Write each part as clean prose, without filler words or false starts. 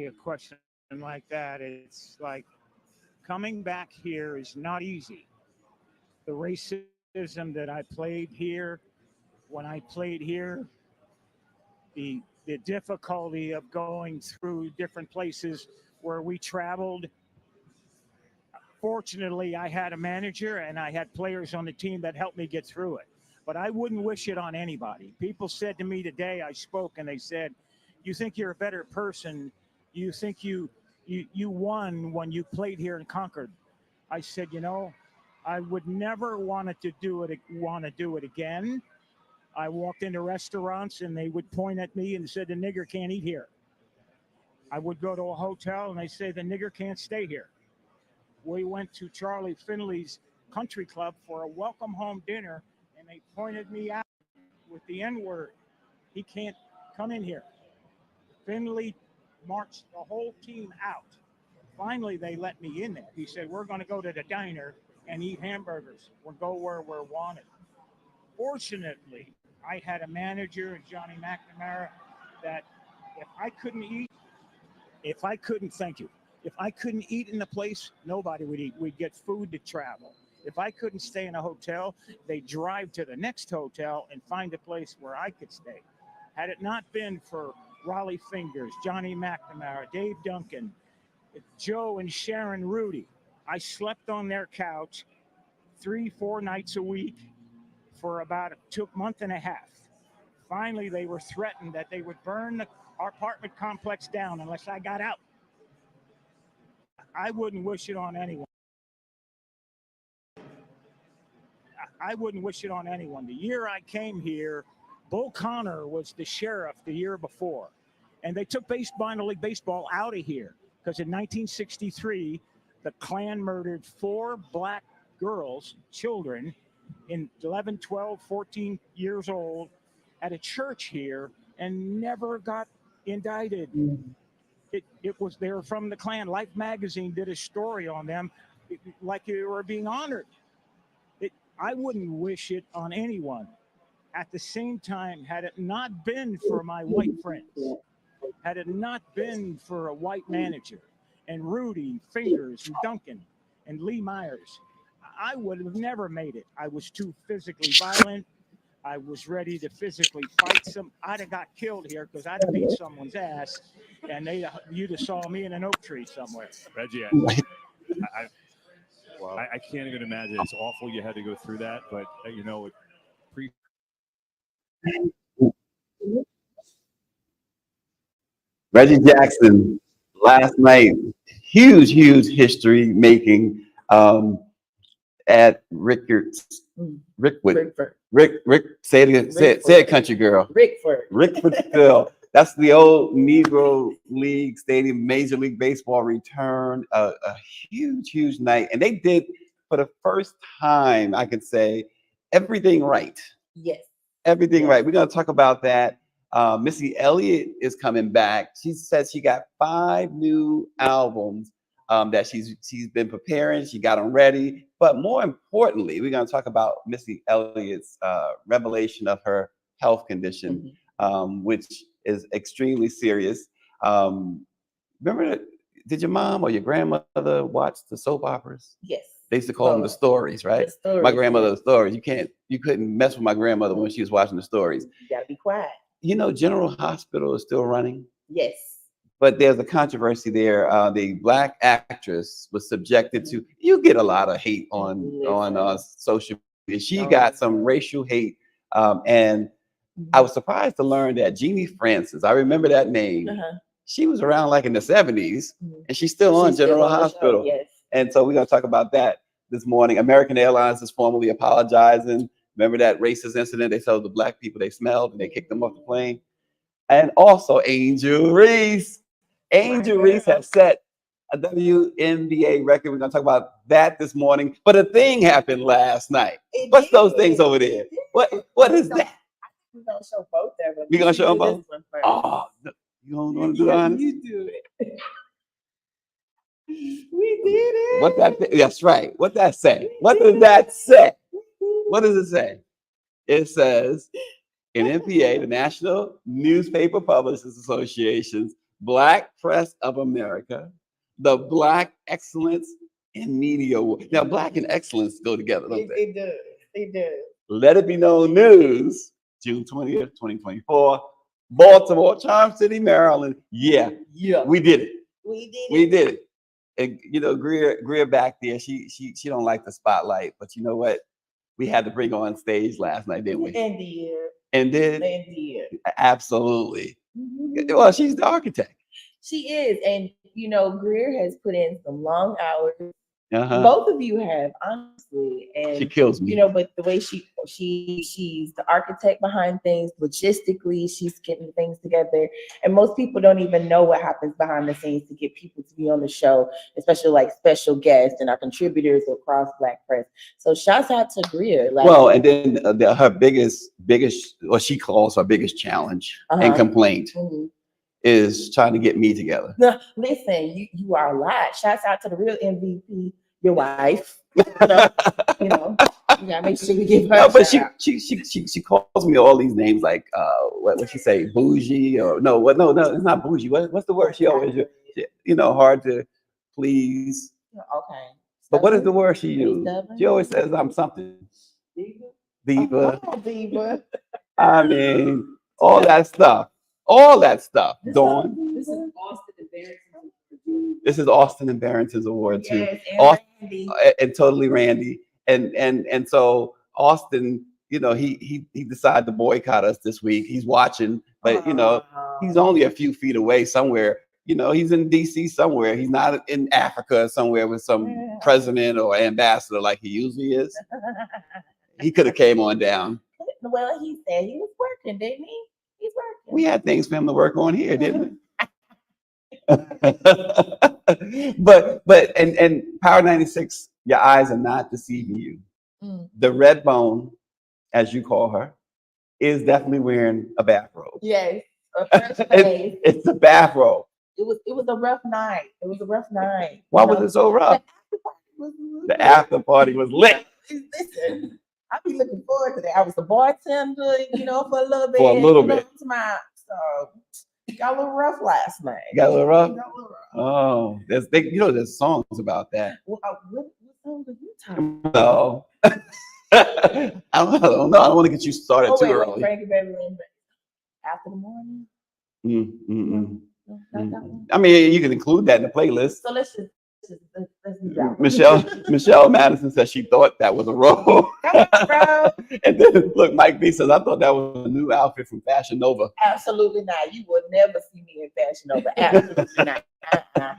a question like that, it's like coming back here is not easy. The racism that I played here, when I played here, the difficulty of going through different places where we traveled. Fortunately, I had a manager and I had players on the team that helped me get through it. But I wouldn't wish it on anybody. People said to me today, I spoke and they said, "You think you're a better person? You think you won when you played here in Concord?" I said, I would never want to do it again. I walked into restaurants and they would point at me and said, "The nigger can't eat here." I would go to a hotel and they say, "The nigger can't stay here." We went to Charlie Finley's country club for a welcome home dinner and they pointed me out with the N word. "He can't come in here." Finley marched the whole team out. Finally, they let me in there. He said, "We're going to go to the diner and eat hamburgers. We'll go where we're wanted." Fortunately, I had a manager, Johnny McNamara, that if I couldn't eat, if I couldn't, thank you, if I couldn't eat in the place, nobody would eat. We'd get food to travel. If I couldn't stay in a hotel, they'd drive to the next hotel and find a place where I could stay. Had it not been for Raleigh Fingers, Johnny McNamara, Dave Duncan, Joe and Sharon Rudy, I slept on their couch 3-4 nights a week for about a month and a half. Finally, they were threatened that they would burn our apartment complex down unless I got out. I wouldn't wish it on anyone. I wouldn't wish it on anyone. The year I came here, Bull Connor was the sheriff the year before. And they took minor league baseball out of here because in 1963, the Klan murdered 4 black girls, children, in 11, 12, 14 years old at a church here and never got indicted. It was, they were from the Klan. Life magazine did a story on them like they were being honored. I wouldn't wish it on anyone. At the same time, had it not been for my white friends, had it not been for a white manager and Rudy, Fingers, and Duncan, and Lee Myers, I would have never made it. I was too physically violent. I was ready to physically fight some. I'd have got killed here because I'd have beat someone's ass, and you'd have saw me in an oak tree somewhere. Reggie, I can't even imagine. It's awful you had to go through that, but Reggie Jackson last night, huge history making at Rickford's. Rick, say it again. Say it, country girl. Rickfordsville. That's the old Negro League Stadium, Major League Baseball return. A huge night, and they did for the first time, I could say, everything right. Yes. Everything right. We're gonna talk about that. Missy Elliott is coming back. She says she got 5 new albums that she's been preparing. She got them ready. But more importantly, we're going to talk about Missy Elliott's revelation of her health condition, which is extremely serious. Remember, did your mom or your grandmother watch the soap operas? Yes. They used to call them the stories, right? The stories, my grandmother, the stories. You couldn't mess with my grandmother when she was watching the stories. You gotta be quiet. General Hospital is still running. Yes. But there's a controversy there. The black actress was subjected to. You get a lot of hate on social media. She got some racial hate, and I was surprised to learn that Jeannie Francis. I remember that name. She was around like in the 70s, and she's still on General Hospital. Yes. And so we're gonna talk about that this morning. American Airlines is formally apologizing. Remember that racist incident? They told the black people they smelled and they kicked them off the plane. And also Angel Reese. Angel Reese has set a WNBA record. We're going to talk about that this morning. But a thing happened last night. What's those things over there? What is that? We're going to show both of them. We're going to show them both? Oh, you don't want to do that? You do it. We did it. That's right. What that say? What does that say? What does it say? It says, in NPA, the National Newspaper Publishers Association's Black Press of America, the Black Excellence in Media Award. Now, Black and Excellence go together, don't they? It does. It does. Let It Be Known News, June 20th, 2024, Baltimore, Charm City, Maryland. Yeah, Yeah. we did it. We did it. We did it. And you know, Greer back there, she don't like the spotlight, but you know what? We had to bring her on stage last night, didn't we? And did. And did? And did. Absolutely. Mhm. Well, she's the architect. She is. And, you know, Greer has put in some long hours. Uh-huh. Both of you have, honestly. And She kills me. you know, but the way she's the architect behind things, logistically, she's getting things together. And most people don't even know what happens behind the scenes to get people to be on the show, especially like special guests and our contributors across Black Press. So shouts out to Greer. Like, Well, and then her biggest, what she calls her biggest challenge and Uh-huh. complaint mhm. is trying to get me together. No, listen, you are a lot. Shouts out to the real MVP, your wife. You know, you gotta make sure we give her. No, but a shout out. she calls me all these names like what she say, bougie, or no, it's not bougie. What's the word she always use? You know, hard to please. Okay. But what is the word she used? Stubborn? She always says I'm something diva. Oh, diva. I mean, all that stuff. All that stuff. Dawn. This is Austin and Barrington. This is Austin and Barrington's award too. Yes, and Austin- Randy. And totally Randy. And so Austin, you know, he decided to boycott us this week. He's watching, but you know, he's only a few feet away somewhere. You know, he's in DC somewhere. He's not in Africa somewhere with some president or ambassador like he usually is. He could have came on down. Well, he said he was working, didn't he? He's working. We had things for him to work on here, didn't we? but and Power 96, your eyes are not deceiving you. Mm. The red bone, as you call her, is definitely wearing a bathrobe. Yes. A fresh face. It's a bathrobe. It was a rough night. It was a rough night. Why You was know, it so rough? The after party was lit. Listen, I be looking forward to that. I was the bartender, you know, for a little bit. For a little you know, bit. So got a little rough last night. Got a little rough? Got a little rough. Oh, you know, there's songs about that. What song are you talking No. I don't know. I don't want to get you started about? too Wait, early. Frankie Beverly After the Morning? Mm. No, not that one. I mean, you can include that in the playlist. So let's do that one. Michelle Madison said she thought that was a role. Come on, bro. And then look, Mike B says, I thought that was a new outfit from Fashion Nova. Absolutely not. You will never see me in Fashion Nova. Absolutely not.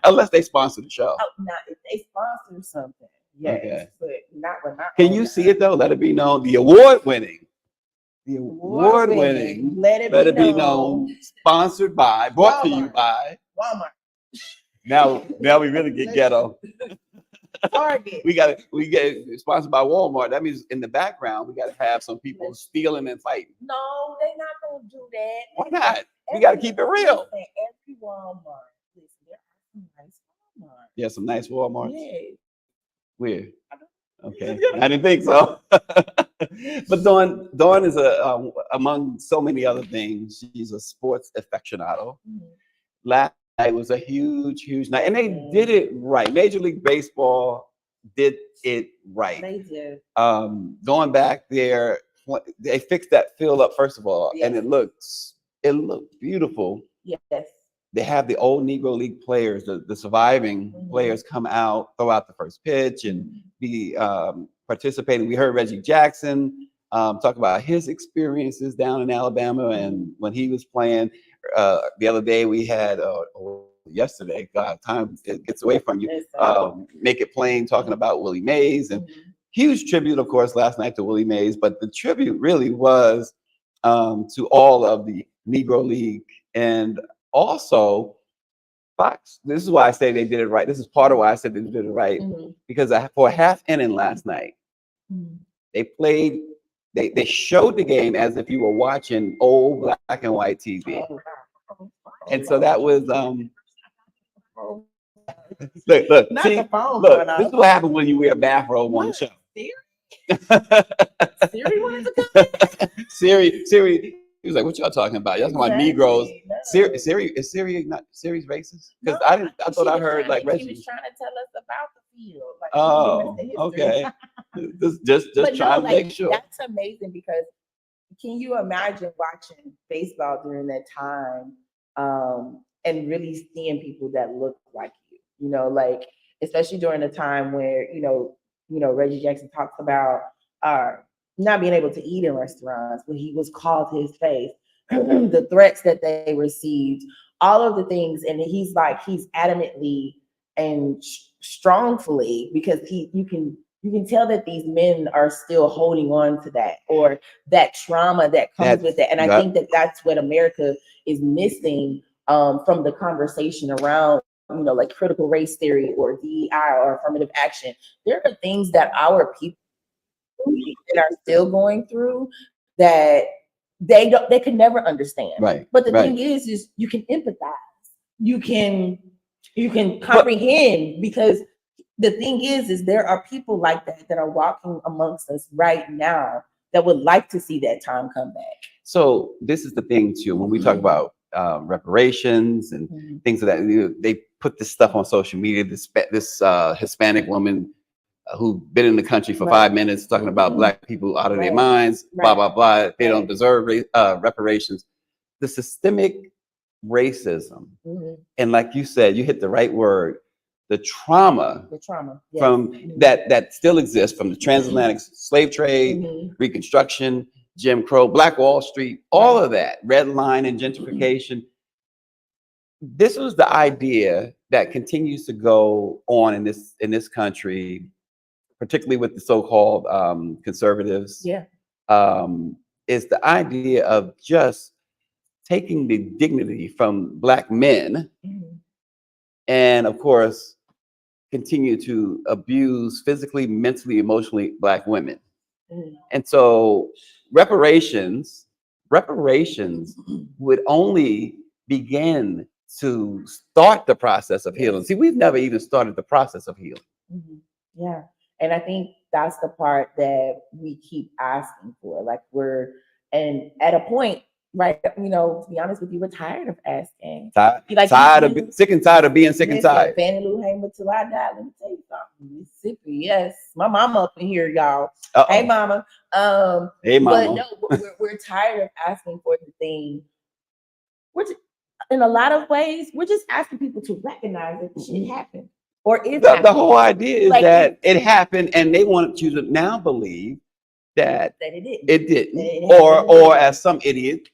Unless they sponsor the show. Oh, not if they sponsor something. Yes, Okay. but not when I Can own you it. see it though? Let it be known. The award-winning. Let it be known. Sponsored by, brought to you Walmart. by. Walmart. Now we really get ghetto. Target. We get sponsored by Walmart. That means in the background we got to have some people stealing and fighting. No, they're not gonna do that. Why not? We got to keep it real. Listen, every Walmart. Listen, there are some nice Walmart. Yeah, some nice Walmarts. Yeah. Weird. Okay, I didn't think so. But Dawn is among so many other things. She's a sports aficionado. Mhm. Last night was a huge night, and they did it right. Major League Baseball did it right. They do. Going back there, they fixed that field up first of all, and Yes. it looked beautiful. Yes. They have the old Negro League players, the surviving Mhm. players, come out, throw out the first pitch, and be participating. We heard Reggie Jackson talk about his experiences down in Alabama and when he was playing. The other day we had, yesterday, God, time it gets away from you. Listen. Make It Plain talking about Willie Mays, and Mhm. huge tribute, of course, last night to Willie Mays. But the tribute really was to all of the Negro League, and also Fox. This is why I say they did it right. This is part of why I said they did it right, Mhm. because for a half inning last night, Mhm. they showed the game as if you were watching old black and white TV. And so that was look, Not see, the phone look, going off. this is what happens when you wear a bathrobe on the show. Siri wanted to come. Siri He was like, "What y'all talking about? Y'all talking about Exactly. Negroes? No. Is Syria not Syria's racist? Because I didn't. I thought I heard like She Reggie. was trying to tell us about the field. Like, Oh, she was giving us the history. okay. Just But trying no, to like, make sure. that's amazing because can you imagine watching baseball during that time and really seeing people that look like you? You know, like especially during a time where Reggie Jackson talks about not being able to eat in restaurants when he was called to his face, the threats that they received, all of the things, and he's adamantly and strongfully because you can tell that these men are still holding on to that or that trauma that comes with it. And I think that that's what America is missing from the conversation around, like critical race theory or DEI or affirmative action. There are things that our people that are still going through that they can never understand. Right. But the thing is you can empathize. You can comprehend because the thing is there are people like that are walking amongst us right now that would like to see that time come back. So this is the thing too, when we talk about reparations and things of that, they put this stuff on social media, this Hispanic woman who's been in the country for 5 minutes talking about black people out of their minds, blah, blah, blah. They don't deserve reparations. The systemic racism, and like you said, you hit the right word, the trauma from that still exists from the transatlantic slave trade, Reconstruction, Jim Crow, Black Wall Street, all of that, red line and gentrification. This was the idea that continues to go on in this country, particularly with the so-called conservatives. Is the idea of just taking the dignity from black men and of course continue to abuse physically, mentally, emotionally black women. And so reparations would only begin to start the process of healing. See, we've never even started the process of healing. Yeah. And I think that's the part that we keep asking for. Like and at a point, right, to be honest with you, we're tired of asking. Sick and tired of being sick and tired. Fannie Lou Hamer till I die. Let me tell you something. Mississippi, yes. My mama up in here, y'all. Hey, mama. Hey, mama. But no, we're tired of asking for the thing. In a lot of ways, we're just asking people to recognize that shit happened. Or the whole idea is that it happened, and they want you to now believe that it didn't. Or as some idiot,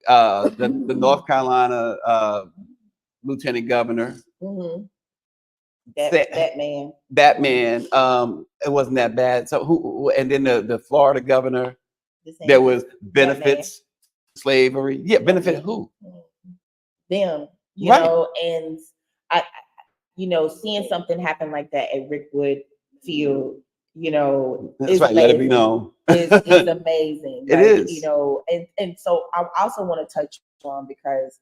the North Carolina lieutenant governor, that man, it wasn't that bad. So who? And then the Florida governor, there was benefits slavery. Yeah, benefit who? Them, you know, and I. Seeing something happen like that at Rickwood Field, that's right. Let it be known. It's amazing. It is. And so I also want to touch on because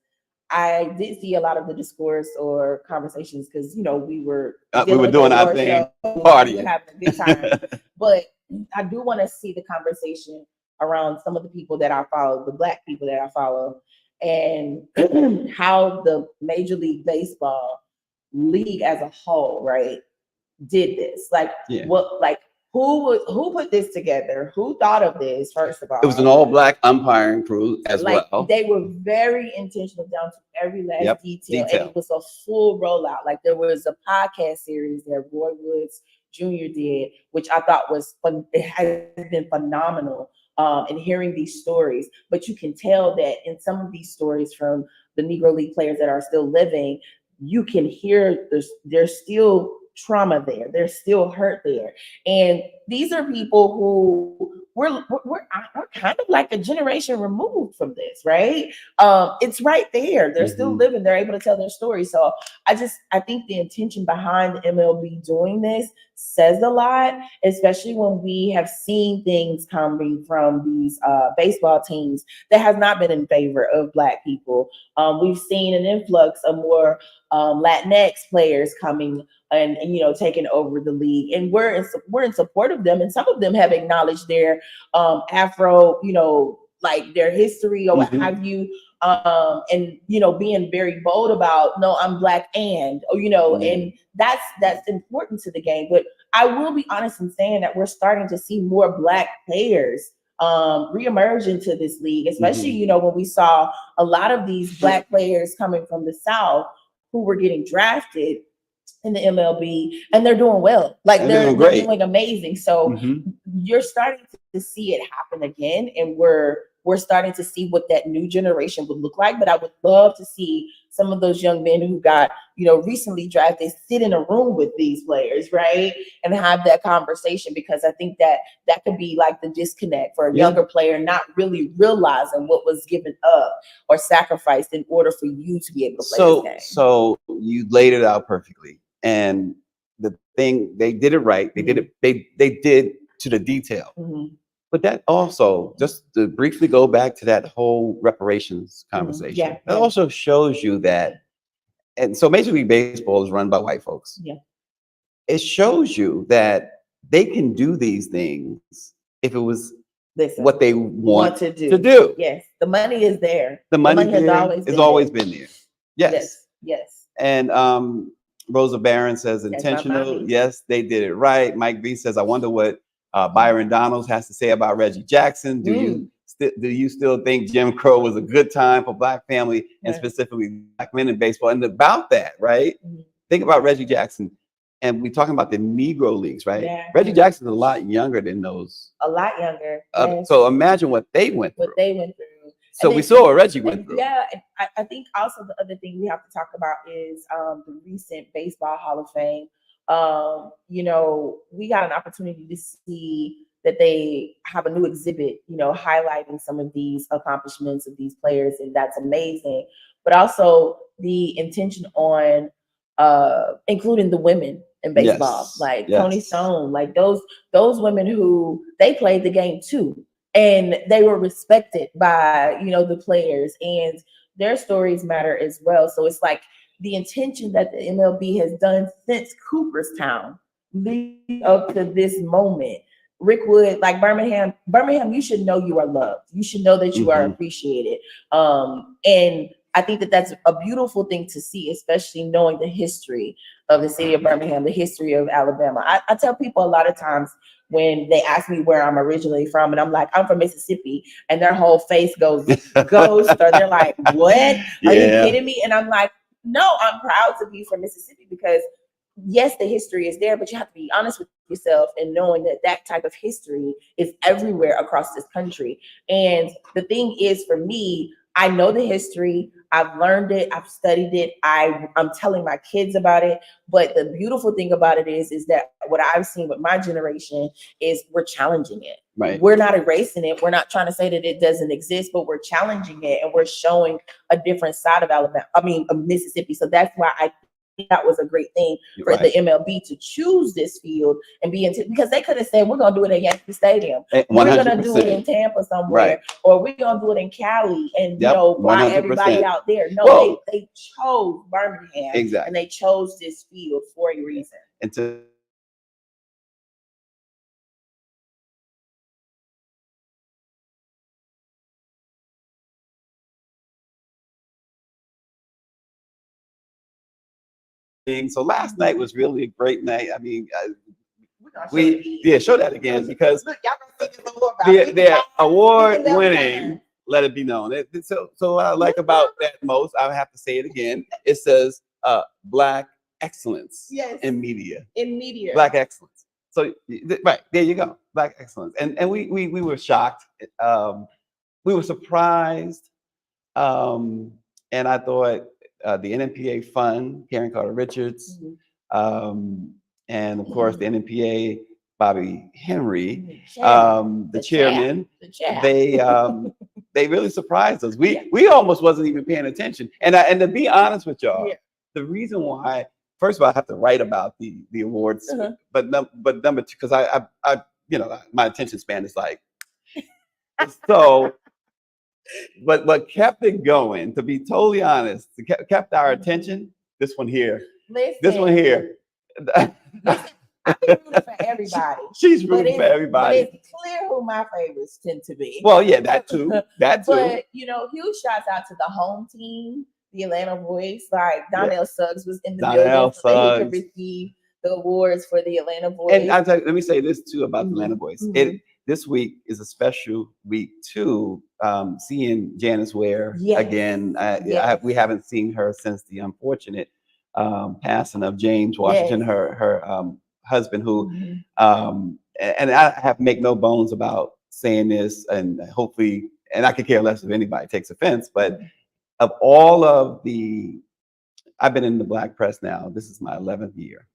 I did see a lot of the discourse or conversations because we were doing our thing, partying, having a good time. But I do want to see the conversation around some of the people that I follow, the Black people that I follow, and how the Major League Baseball league as a whole, right, did this. Who put this together? Who thought of this? First of all, it was an all-black umpiring crew as well. They were very intentional down to every last detail, and it was a full rollout. Like there was a podcast series that Roy Woods Jr. did, which I thought was fun. It has been phenomenal. And hearing these stories, but you can tell that in some of these stories from the Negro League players that are still living, you can hear there's still trauma there. There's still hurt there. And these are people who we're kind of like a generation removed from this, right? It's right there. They're still living. They're able to tell their story. So I think the intention behind the MLB doing this says a lot, especially when we have seen things coming from these baseball teams that has not been in favor of Black people. We've seen an influx of more Latinx players coming and taking over the league, and we're in support of them, and some of them have acknowledged their Afro like their history or what Mhm. have you. And you know, being very bold about, no, I'm black and, or, you know, Yeah. and that's important to the game. But I will be honest in saying that we're starting to see more black players reemerge into this league, especially, Mhm. you know, when we saw a lot of these black players coming from the South who were getting drafted in the MLB, and they're doing well. Like They're they're doing they're great. doing amazing. So Mhm. you're starting to see it happen again, and we're starting to see what that new generation would look like. But I would love to see some of those young men who got, you know, recently drafted sit in a room with these players, right, and have that conversation, because I think that that could be like the disconnect for a Yeah. younger player not really realizing what was given up or sacrificed in order for you to be able to play this game. So you laid it out perfectly. And the thing, they did it right. They did it, they did to the detail. Mhm. But that also, just to briefly go back to that whole reparations conversation, Yeah, that yeah. also shows you that, and so Major League Baseball is run by white folks. Yeah. It shows you that they can do these things if it was Listen, what they want want to do. to do. Yes, the money is there. The money has there always has been always there. been there. Yes. Yes. And Rosa Barron says That's my intentional. mommy. Yes, they did it right. Mike B says, I wonder what Byron Donalds has to say about Reggie Jackson. Do you still think Jim Crow was a good time for black family and Yeah. specifically black men in baseball? And about that, right? Mhm. Think about Reggie Jackson. And we're talking about the Negro leagues, right? Yeah. Reggie Jackson is a lot younger than those. A lot younger. Yes. So imagine what they went through. What they went through. So And we then- saw what Reggie went And through. yeah, and I think also the other thing we have to talk about is the recent Baseball Hall of Fame. You know, we got an opportunity to see that they have a new exhibit, you know, highlighting some of these accomplishments of these players, and that's amazing. But also the intention on including the women in baseball, Yes, like yes. Tony Stone, like those women who they played the game too, and they were respected by, you know, the players, and their stories matter as well. So it's like the intention that the MLB has done since Cooperstown leading up to this moment. Rickwood, like Birmingham, you should know you are loved. You should know that you are Mhm. appreciated. And I think that that's a beautiful thing to see, especially knowing the history of the city of Birmingham, the history of Alabama. I tell people a lot of times when they ask me where I'm originally from, and I'm like, I'm from Mississippi, and their whole face goes ghost, or they're like, what? Are you Yeah. kidding me? And I'm like, no, I'm proud to be from Mississippi, because yes, the history is there, but you have to be honest with yourself and knowing that that type of history is everywhere across this country. And the thing is, for me, I know the history. I've learned it. I've studied it. I'm telling my kids about it. But the beautiful thing about it is that what I've seen with my generation is we're challenging it. Right. We're not erasing it. We're not trying to say that it doesn't exist, but we're challenging it, and we're showing a different side of of Mississippi. So that's why I think that was a great thing for Right. the MLB to choose this field and be into, because they could have said, we're going to do it at Yankee Stadium. We're going to do it in 100%. Tampa somewhere, Right. or we're going to do it in Cali, and you Yep, know, fly 100%. everybody out there. No, Whoa. they chose Birmingham, Exactly. and they chose this field for a reason. And to so last night was really a great night. I mean, show that again, because Look, y'all gonna see this award about the award we can winning, let it be known. So what I like about that most, I have to say it again. It says Black excellence Yes. in media. in media. Black excellence. So right there you go, Black excellence. And we were shocked. We were surprised. And I thought the NNPA fund, Karen Carter Richards, Mhm. and of course the NNPA, Bobby Henry, Chairman. the The chair. chairman, The chair. they really surprised us. We almost wasn't even paying attention. And to be honest with y'all, Yeah. the reason why, first of all, I have to write about the awards, Uh-huh. but number two, because I you know, my attention span is like so. But what kept it going, to be totally honest, kept our attention. This one here. Listen, This one here. listen, I'm rooting for everybody. She's But rooting for But everybody. it's clear who my favorites tend to be. Well, yeah, that too. That too. But huge shouts out to the home team, the Atlanta Voice. Like Donnell Suggs was in the Donnell building so that he Suggs. could receive the awards for the Atlanta Voice. And let me say this too about the Atlanta Voice. Mhm. This week is a special week too. Seeing Janice Ware again. We haven't seen her since the unfortunate passing of James Washington, her husband, who and I have make no bones about saying this, and hopefully, and I could care less if anybody takes offense, but of all of I've been in the Black press now. This is my 11th year.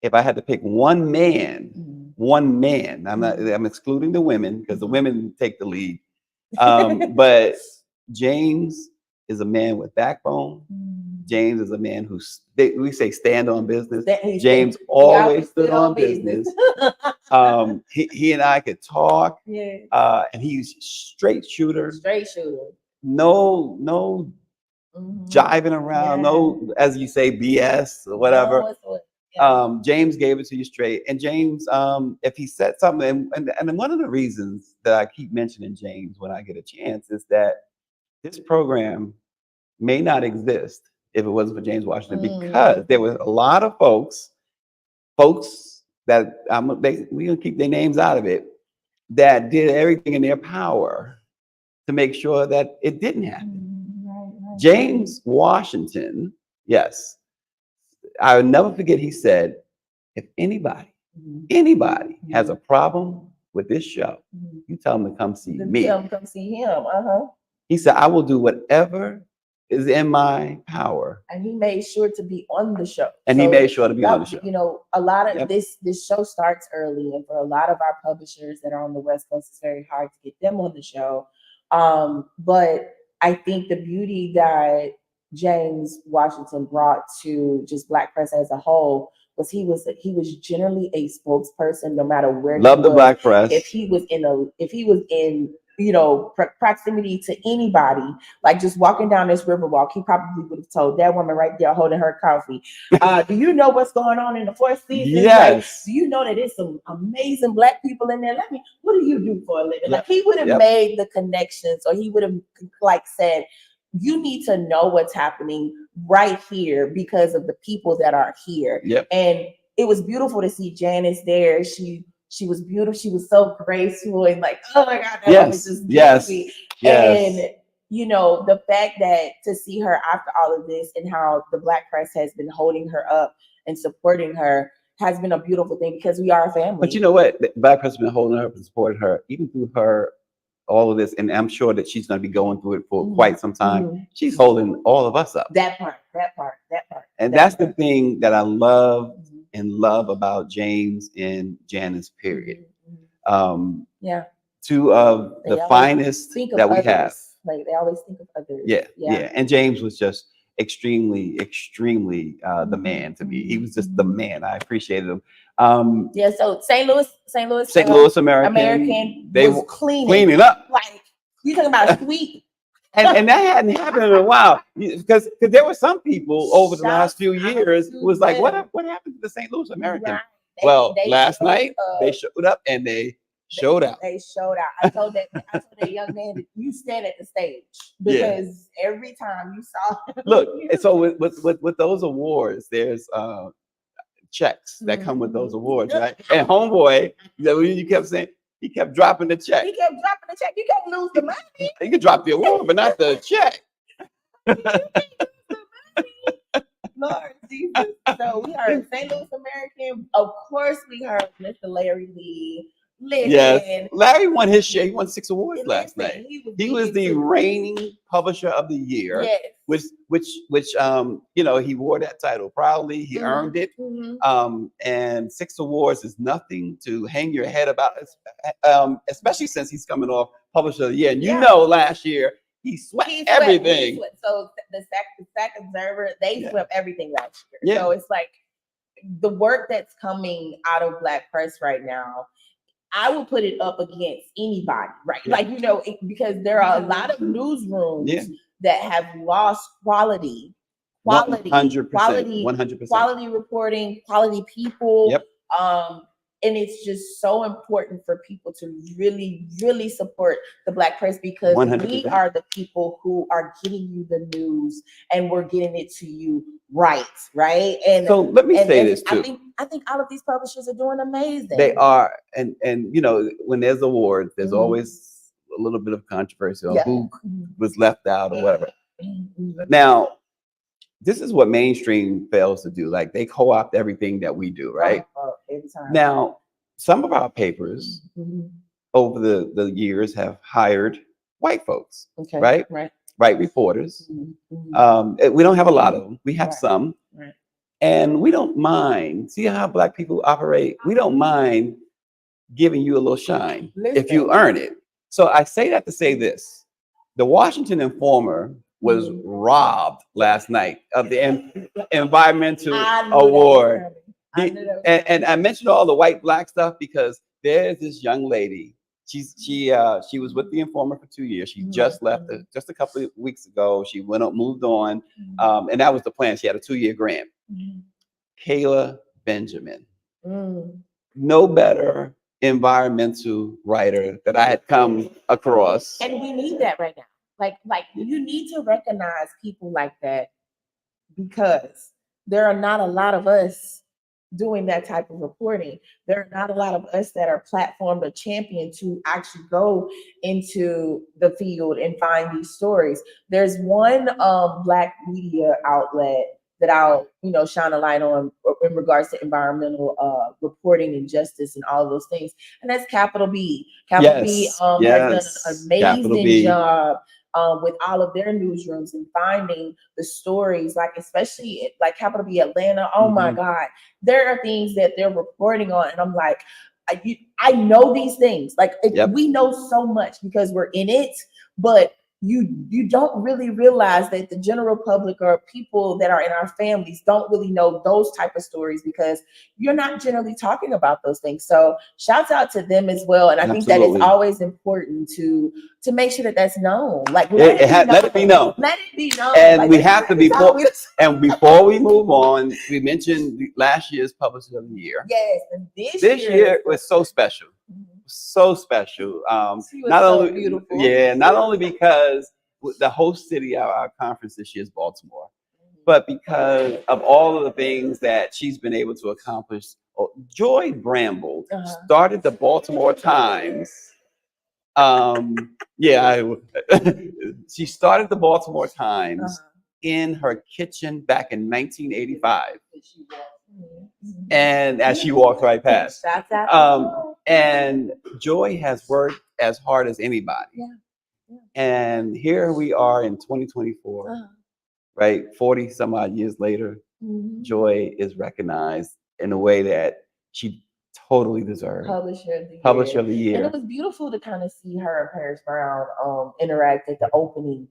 If I had to pick one man, I'm excluding the women because the women take the lead. But James is a man with backbone. James is a man we say stand on business. James always stood on business. He and I could talk. And he's straight shooter. No jiving around. No, as you say, BS or whatever. James gave it to you straight. And James, if he said something, and one of the reasons that I keep mentioning James when I get a chance is that this program may not exist if it wasn't for James Washington, because there was a lot of folks that we're gonna keep their names out of it, that did everything in their power to make sure that it didn't happen. James Washington, yes. I'll never forget, he said, if anybody has a problem with this show, you tell them to come see me. Tell them to come see him. He said, I will do whatever is in my power. And he made sure to be on the show. He made sure to be on the show. A lot of this show starts early, and for a lot of our publishers that are on the West Coast, it's very hard to get them on the show. But I think the beauty that James Washington brought to just Black press as a whole was he was generally a spokesperson, no matter where. Love the Black press. If he was in proximity to anybody, like just walking down this Riverwalk, he probably would have told that woman right there holding her coffee, do you know what's going on in the Fourth Seasons? Yes. Like, do you know that there's some amazing Black people in there? What do you do for a living? Like, he would have made the connections, or he would have said, you need to know what's happening right here because of the people that are here. And it was beautiful to see Janice there. She was beautiful. She was so graceful and oh my God, that was just beautiful. And the fact that to see her after all of this and how the Black press has been holding her up and supporting her has been a beautiful thing, because we are a family. But you know what? The Black press has been holding her up and supporting her even through all of this, and I'm sure that she's going to be going through it for quite some time. She's holding all of us up. That part. And that's the thing that I love about James and Janice, period. Two of the finest that we have. Like, they always think of others. Yeah. And James was just extremely the man to me. He was just the man. I appreciated him. So St. Louis American, they were cleaning up. Like, you talking about a sweep. and that hadn't happened in a while, because there were some people over the last few years who was like, what happened to the St. Louis American? They last night they showed up and they showed out. They showed out. I told that young man that you stand at the stage, because every time you saw him, look. And so with those awards, there's checks that come with those awards, right? And homeboy, you kept saying, he kept dropping the check. You can't lose the money. You can drop the award, but not the check. Lord Jesus. So we heard St. Louis American. Of course, we heard Mr. Larry Lee. Yes, Larry won his share. He won 6 awards last night. He was the reigning publisher of the year. Which he wore that title proudly. He earned it. And 6 awards is nothing to hang your head about, especially since he's coming off publisher of the year. And last year he swept everything. So the SAC Observer, they swept everything last year. So it's like the work that's coming out of Black press right now, I would put it up against anybody, right? Because there are a lot of newsrooms that have lost quality quality, 100%, quality, 100%. quality reporting, quality people. Yep. And it's just so important for people to really, really support the Black press because 100%. we are the people who are getting you the news and we're getting it to you right? And so let me say this too. I think all of these publishers are doing amazing. They are, and you know, when there's awards, there's Mhm. always a little bit of controversy on Yeah. who Mhm. was left out or whatever. Mhm. Now, this is what mainstream fails to do. Like they co-opt everything that we do, right? Every time. Now, some of our papers Mhm. over the years have hired white folks, Okay. right? White reporters. Mhm. We don't have a lot of them. We have Right. some. Right. And we don't mind. See how Black people operate? We don't mind giving you a little shine if you earn it. So I say that to say this. The Washington Informer was robbed last night of the environmental award. And I mentioned all the white Black stuff because there's this young lady. She was with the Informer for 2 years. She just left just a couple of weeks ago. She moved on, and that was the plan. She had a 2-year grant. Kayla Benjamin, no better environmental writer that I had come across. And we need that right now. Like you need to recognize people like that because there are not a lot of us doing that type of reporting. There are not a lot of us that are platformed or championed to actually go into the field and find these stories. There's one Black media outlet that I'll shine a light on in regards to environmental reporting and justice and all of those things, and that's Capital B. Capital B has done an amazing job with all of their newsrooms and finding the stories, like especially like Capital B Atlanta. Oh my God, there are things that they're reporting on, and I'm like, I know these things. Like we know so much because we're in it, but you don't really realize that the general public or people that are in our families don't really know those type of stories because you're not generally talking about those things. So shouts out to them as well. And I think that it's always important to make sure that that's known. Like let it be known. Let it be known. And like, we have to before we move on, we mentioned last year's Publisher of the Year. Yes, and this year was so special. So special. Not only beautiful. Not only because the host city of our conference this year is Baltimore, but because of all of the things that she's been able to accomplish. Joy Bramble started the Baltimore Times. She started the Baltimore Times in her kitchen back in 1985. And as she walked right past. And Joy has worked as hard as anybody. And here we are in 2024, right? 40 some odd years later, Joy is recognized in a way that she totally deserved. Publisher of the Year. And it was beautiful to kind of see her and Paris Brown interact at the opening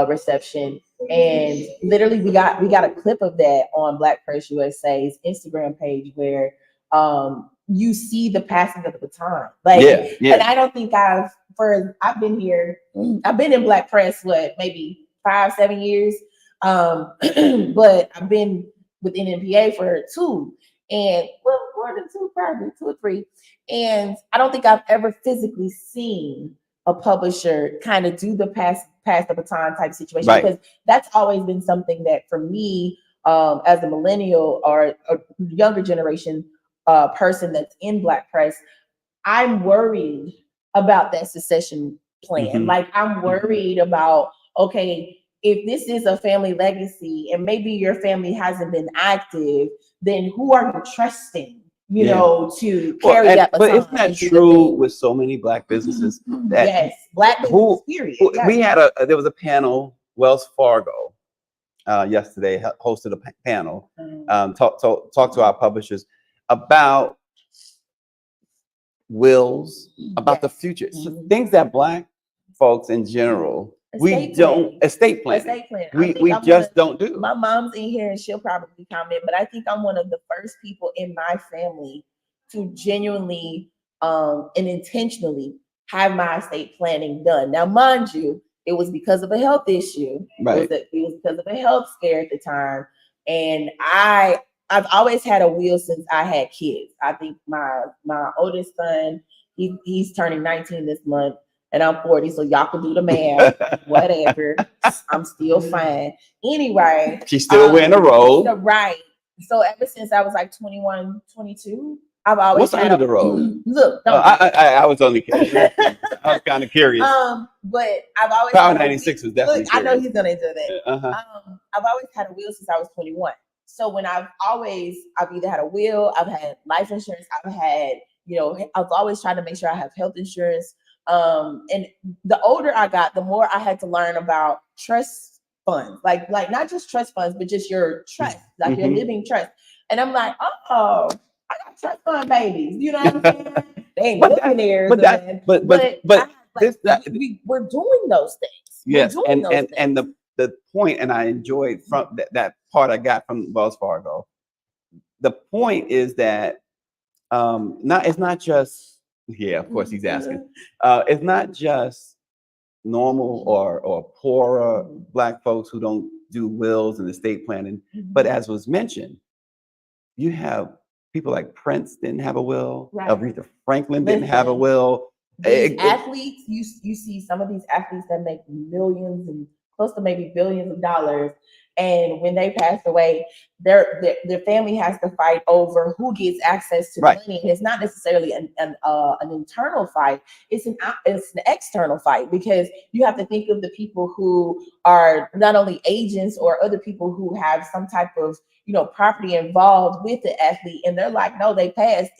reception. And literally we got a clip of that on Black Press USA's Instagram page where you see the passing of the baton. And I don't think I've been in Black Press maybe 5-7 years. But I've been with NNPA for 2 and more than 2, probably 2 or 3. And I don't think I've ever physically seen a publisher kind of do the pass the baton type situation, because that's always been something that for me, as a millennial or a younger generation person that's in Black press, I'm worried about that succession plan. Like I'm worried about, okay, if this is a family legacy and maybe your family hasn't been active, then who are you trusting? To carry that baton. But isn't that true with so many Black businesses? That Black businesses, period. We had there was a panel, Wells Fargo, yesterday hosted a panel, talk to our publishers about wills, about the future, things that Black folks in general estate planning. We just don't do. My mom's in here and she'll probably comment, but I think I'm one of the first people in my family to genuinely and intentionally have my estate planning done. Now, mind you, it was because of a health issue. Right. It was because of a health scare at the time. And I've always had a will since I had kids. I think my oldest son, he's turning 19 this month, and I'm 40, so y'all can do the math. Whatever, I'm still fine. Anyway, She's still wearing a robe. Right. So ever since I was like 21, 22, I've always What's under the robe? Look, I was only kidding. I was kind of curious. But I've always Power 96 was definitely. Look, I know he's gonna enjoy that. Uh-huh. I've always had a will since I was 21. So when I've either had a will, I've had life insurance, I've always tried to make sure I have health insurance. And the older I got, the more I had to learn about trust funds, like not just trust funds, but just your trust, like your living trust. And I'm like, oh, I got trust fund babies. You know what I'm saying? They ain't millionaires. We're doing those things. Yes, and the point, and I enjoyed from that part I got from Wells Fargo. The point is that it's not just, yeah, of course he's asking. It's not just normal or poorer Black folks who don't do wills and estate planning, but as was mentioned, you have people like Prince didn't have a will, right. Aretha Franklin didn't have a will. Athletes, you see some of these athletes that make millions and close to maybe billions of dollars, and when they pass away, their family has to fight over who gets access to money. And it's not necessarily an internal fight; it's an external fight, because you have to think of the people who are not only agents or other people who have some type of property involved with the athlete, and they're like, no, they passed.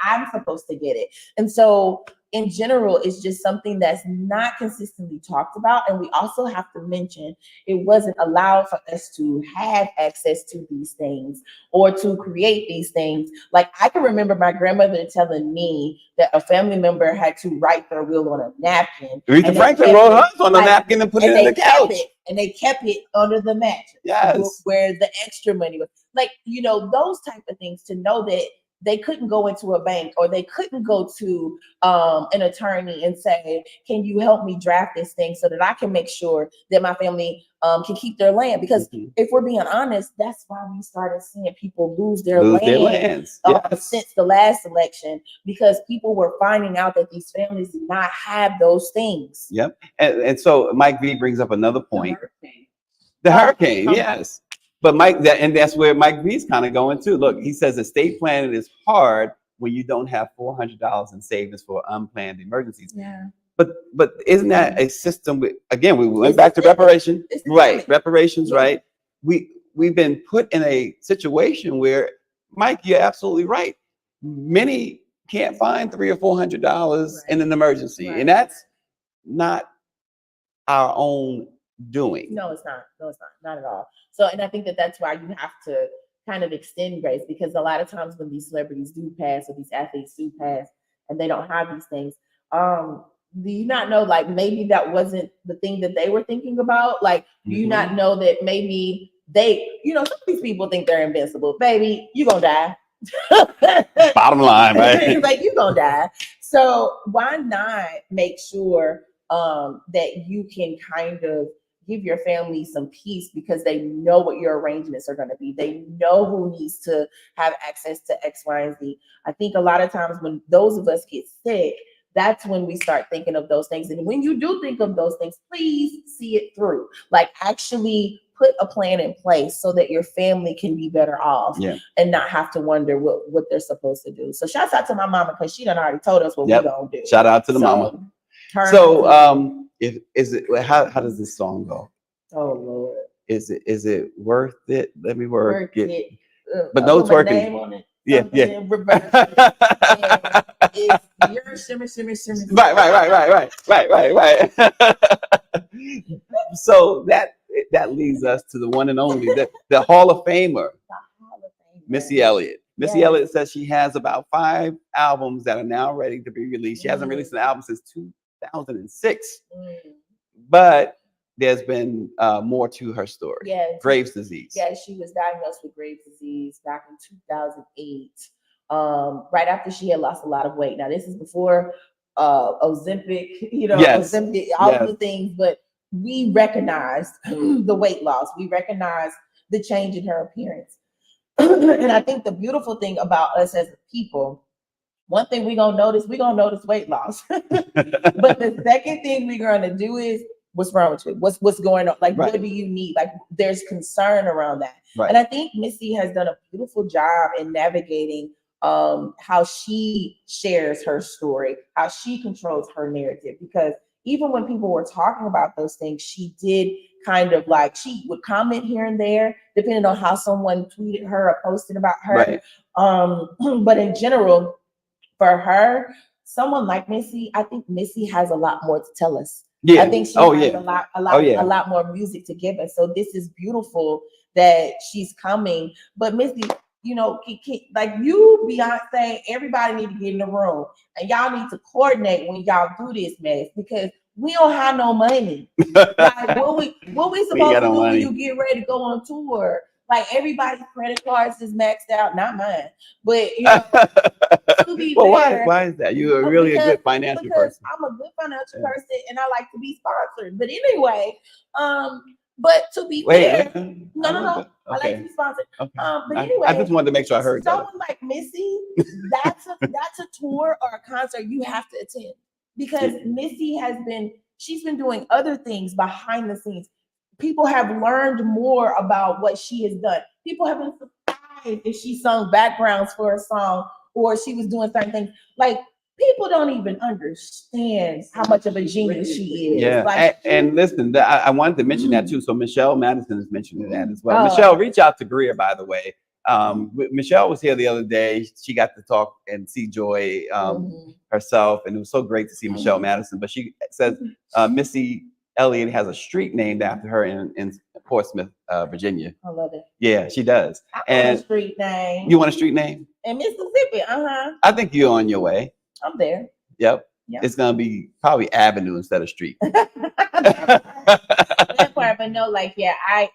I'm supposed to get it, and so. In general, it's just something that's not consistently talked about. And we also have to mention it wasn't allowed for us to have access to these things or to create these things. Like, I can remember my grandmother telling me that a family member had to write their will on a napkin. Aretha Franklin wrote hers on the napkin and put it on the couch. And they kept it under the mattress. Yes. Where the extra money was. Like, those type of things, to know that they couldn't go into a bank or they couldn't go to an attorney and say, can you help me draft this thing so that I can make sure that my family can keep their land? Because if we're being honest, that's why we started seeing people lose their lands since the last election, because people were finding out that these families did not have those things. Yep. And so Mike V brings up another point. The hurricane, yes. But Mike, that's where Mike V's kind of going too. Look, he says estate planning is hard when you don't have $400 in savings for unplanned emergencies. Yeah. But isn't that a system? We went back to reparation, right? Reparations, right? We've been put in a situation where, Mike, you're absolutely right. Many can't find $300 or $400 in an emergency, and that's not our own doing. No, it's not. Not at all. So, and I think that's why you have to kind of extend grace, because a lot of times when these celebrities do pass or these athletes do pass and they don't have these things, do you not know, like, maybe that wasn't the thing that they were thinking about? Like, do you not know that maybe they, some of these people think they're invincible. Baby, you gonna die. Bottom line, right? Like, you gonna die. So why not make sure that you can kind of give your family some peace, because they know what your arrangements are going to be. They know who needs to have access to X, Y, and Z. I think a lot of times when those of us get sick, that's when we start thinking of those things. And when you do think of those things, please see it through. Like, actually put a plan in place so that your family can be better off and not have to wonder what they're supposed to do. So shouts out to my mama, because she done already told us what we're going to do. Shout out to the mama. So how does this song go? Oh Lord. Is it worth it? Let me work it. But no twerking. Yeah. You're shimmer. Right. So that leads us to the one and only, the Hall of Famer, Missy Elliott. Missy Elliott says she has about 5 albums that are now ready to be released. She hasn't released an album since 2006, but there's been more to her story. Yeah, Graves' disease. Yeah, she was diagnosed with Graves' disease back in 2008, right after she had lost a lot of weight. Now, this is before Ozempic, Ozempic, all of the things, but we recognized the weight loss. We recognized the change in her appearance. And I think the beautiful thing about us as people, one thing we're gonna notice weight loss. But the second thing we're gonna do is what's wrong with you? What's going on? Like, Right. what do you need? Like, there's concern around that. Right. And I think Missy has done a beautiful job in navigating how she shares her story, how she controls her narrative. Because even when people were talking about those things, she did kind of like, she would comment here and there, depending on how someone tweeted her or posted about her. Right. But in general, for her, someone like Missy, I think Missy has a lot more to tell us. Yeah. I think she has a lot more music to give us. So this is beautiful that she's coming. But Missy, you know, like you, Beyonce, everybody need to get in the room, and y'all need to coordinate when y'all do this mess, because we don't have no money. Like, what we supposed to do when you get ready to go on tour? Like, everybody's credit cards is maxed out, not mine. But you know, to be fair, why is that? You're really a good financial person. I'm a good financial person, and I like to be sponsored. But anyway, but to be fair, no. I like to be sponsored. Okay. But anyway, I just wanted to make sure I heard someone like Missy, that's a tour or a concert you have to attend, because Missy she's been doing other things behind the scenes. People have learned more about what she has done. People have been surprised if she sung backgrounds for a song or she was doing certain things. Like, people don't even understand how much of a genius she is. Yeah, like, and listen, I wanted to mention that too. So Michelle Madison is mentioning that as well. Oh. Michelle, reach out to Greer, by the way. Michelle was here the other day. She got to talk and see Joy herself, and it was so great to see Michelle Madison. But she says Missy Elliott has a street named after her in Portsmouth, Virginia. I love it. Yeah, she does. I want a street name. You want a street name? In Mississippi, I think you're on your way. I'm there. Yep. Yep. It's gonna be probably Avenue instead of Street. That part, but no, like, yeah, I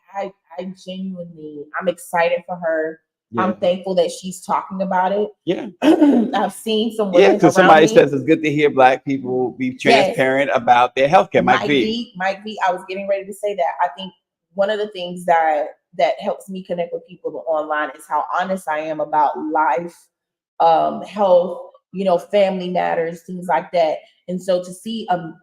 genuinely, I'm excited for her. Yeah. I'm thankful that she's talking about it. Yeah. I've seen some women. Yeah, because somebody says it's good to hear Black people be transparent about their healthcare. Mike V, I was getting ready to say that. I think one of the things that helps me connect with people online is how honest I am about life, health, you know, family matters, things like that. And so to see a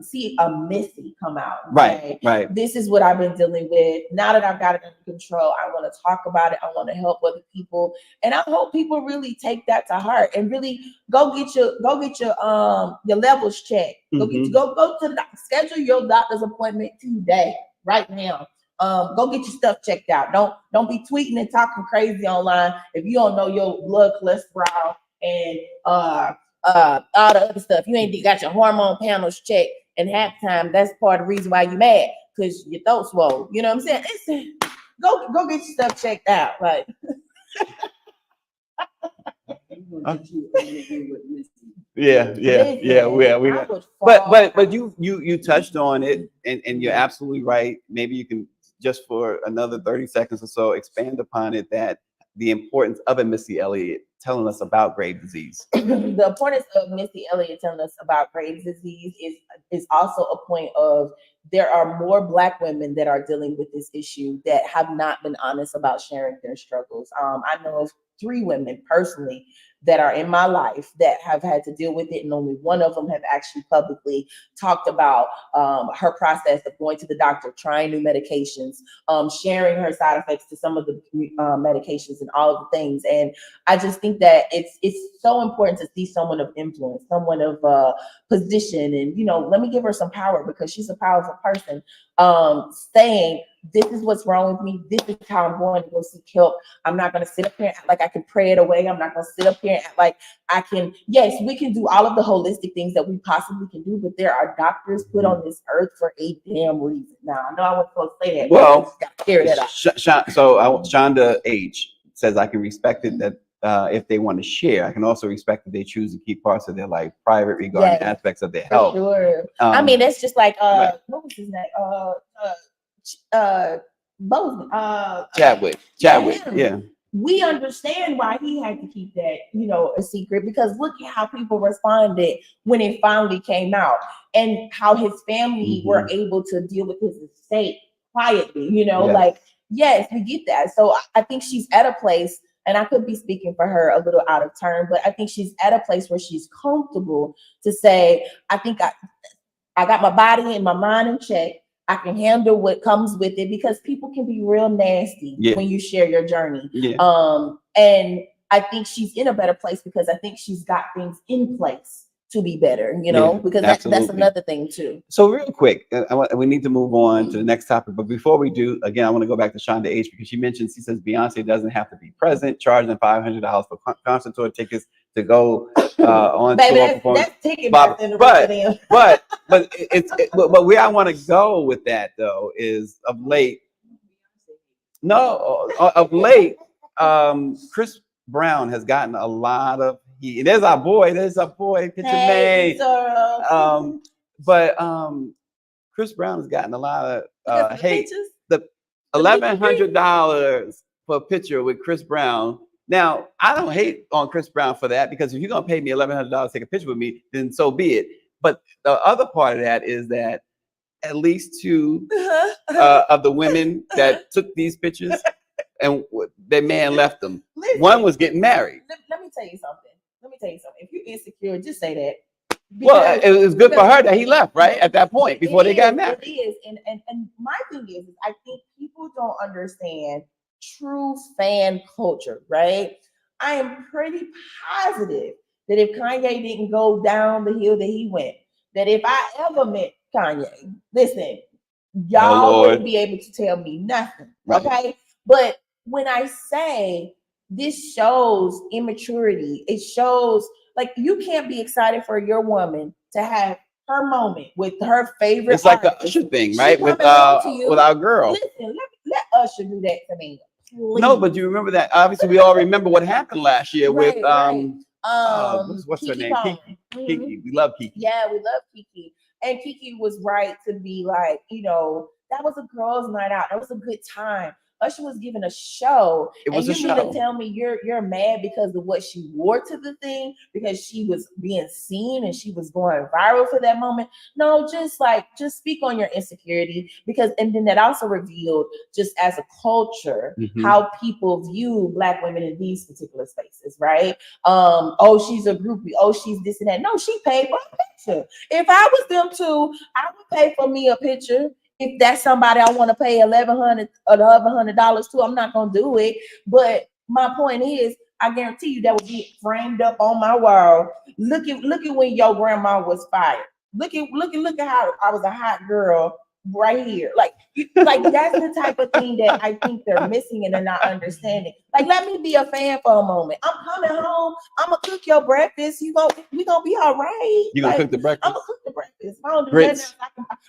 Missy come out, right, this is what I've been dealing with. Now that I've got it under control, I want to talk about it. I want to help other people, and I hope people really take that to heart and really go get your levels checked. Go to the doctor. Schedule your doctor's appointment today, right now. Go get your stuff checked out. Don't be tweeting and talking crazy online if you don't know your blood cholesterol and all the other stuff. You ain't got your hormone panels checked, and half time that's part of the reason why you mad, because your throat swole. You know what I'm saying? Go get your stuff checked out. Like, But you touched on it, and you're absolutely right. Maybe you can, just for another 30 seconds or so, expand upon it, that the importance of a Missy Elliott telling us about Graves' disease. The importance of Missy Elliott telling us about Graves' disease is also a point of, there are more Black women that are dealing with this issue that have not been honest about sharing their struggles. I know of 3 women personally that are in my life that have had to deal with it, and only one of them have actually publicly talked about her process of going to the doctor, trying new medications, sharing her side effects to some of the medications and all of the things. And I just think that it's so important to see someone of influence, someone of position, and, you know, let me give her some power, because she's a powerful person, saying, this is what's wrong with me. This is how I'm going to go seek help. I'm not going to sit up here and act like I can pray it away. I'm not going to sit up here and act like I can. Yes, we can do all of the holistic things that we possibly can do, but there are doctors put on this earth for a damn reason. Now, I know I wasn't supposed to say that. Well, so Shonda H says, I can respect it that if they want to share. I can also respect that they choose to keep parts of their life private regarding aspects of their health. Sure. I mean, that's just like what was his name? Bozeman. Chadwick. Yeah. we understand why he had to keep that, a secret, because look at how people responded when it finally came out, and how his family were able to deal with his estate quietly, like, yes, we get that. So I think she's at a place, and I could be speaking for her a little out of turn, but I think she's at a place where she's comfortable to say, I think I got my body and my mind in check. I can handle what comes with it, because people can be real nasty when you share your journey. And I think she's in a better place because I think she's got things in place to be better, because that's another thing too. So real quick, we need to move on to the next topic. But before we do, again, I want to go back to Shonda H, because she says Beyonce doesn't have to be present, charging $500 for concert tour tickets to go on Baby, tour. that's ticket but where I want to go with that though is of late, Chris Brown has gotten a lot of heat. There's our boy, Picture Made. But Chris Brown has gotten a lot of hate. The $1,100 for a picture with Chris Brown. Now, I don't hate on Chris Brown for that, because if you're gonna pay me $1,100 to take a picture with me, then so be it. But the other part of that is that at least two of the women that took these pictures and their man left them. Listen, one was getting married. Let me tell you something. If you're insecure, just say that. Well, it was good for her that he left, right? At that point, before they got married. It is. And my thing is, I think people don't understand true fan culture, right? I am pretty positive that if Kanye didn't go down the hill that he went, that if I ever met Kanye, listen, y'all wouldn't be able to tell me nothing, okay? But when I say this shows immaturity, it shows like you can't be excited for your woman to have her moment with her favorite. It's like the Usher thing, right? With our girl. Listen, let Usher do that to me. Please. No, but you remember that? Obviously, we all remember what happened last year with what's her name? Kiki. We love Kiki. Yeah, we love Kiki. And Kiki was right to be like, that was a girls' night out. That was a good time. Usher was giving a show. It was and a you show. mean to tell me you're mad because of what she wore to the thing, because she was being seen and she was going viral for that moment? No, just speak on your insecurity, and then that also revealed, just as a culture, how people view Black women in these particular spaces, right? Oh, she's a groupie. Oh, she's this and that. No, she paid for a picture. If I was them two, I would pay for me a picture. If that's somebody I want to pay $1,100 to, I'm not gonna do it. But my point is, I guarantee you that would be framed up on my wall. Look at when your grandma was fired. Look at how I was a hot girl right here. Like that's the type of thing that I think they're missing and they're not understanding. Like, let me be a fan for a moment. I'm coming home. I'm gonna cook your breakfast. We gonna be all right. You gonna cook the breakfast? I'm gonna cook the breakfast. If I don't do grits.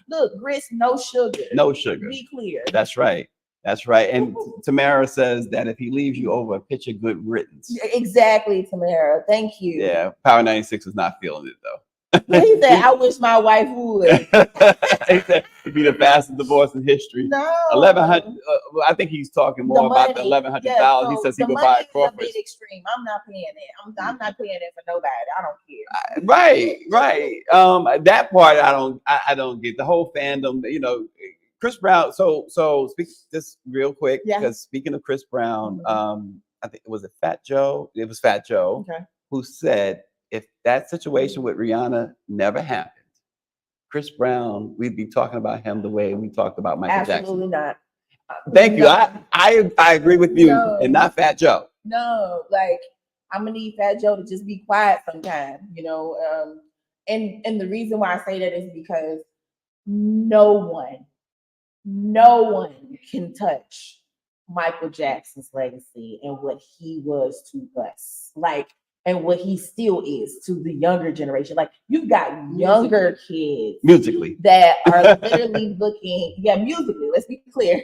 Look, grits, no sugar. No sugar. Be clear. That's right. And Tamara says that if he leaves you over a pitch of good riddance. Exactly, Tamara. Thank you. Yeah, Power 96 is not feeling it though. He said, I wish my wife would. He said it'd be the fastest divorce in history. No. 1,100. I think he's talking more about the $1,100. Yeah, He says he would buy a Crawford. Is a bit extreme. I'm not paying that. I'm not paying that for nobody. I don't care. Right. That part I don't get. The whole fandom, Chris Brown. So speak just real quick, because speaking of Chris Brown, I think it was Fat Joe. It was Fat Joe who said, if that situation with Rihanna never happened, Chris Brown, we'd be talking about him the way we talked about Michael Jackson. Absolutely not. Thank you. I agree with you, and not Fat Joe. No, I'm gonna need Fat Joe to just be quiet sometime, and the reason why I say that is because no one can touch Michael Jackson's legacy and what he was to us. And what he still is to the younger generation. Like, you've got younger kids musically that are literally looking, musically, let's be clear.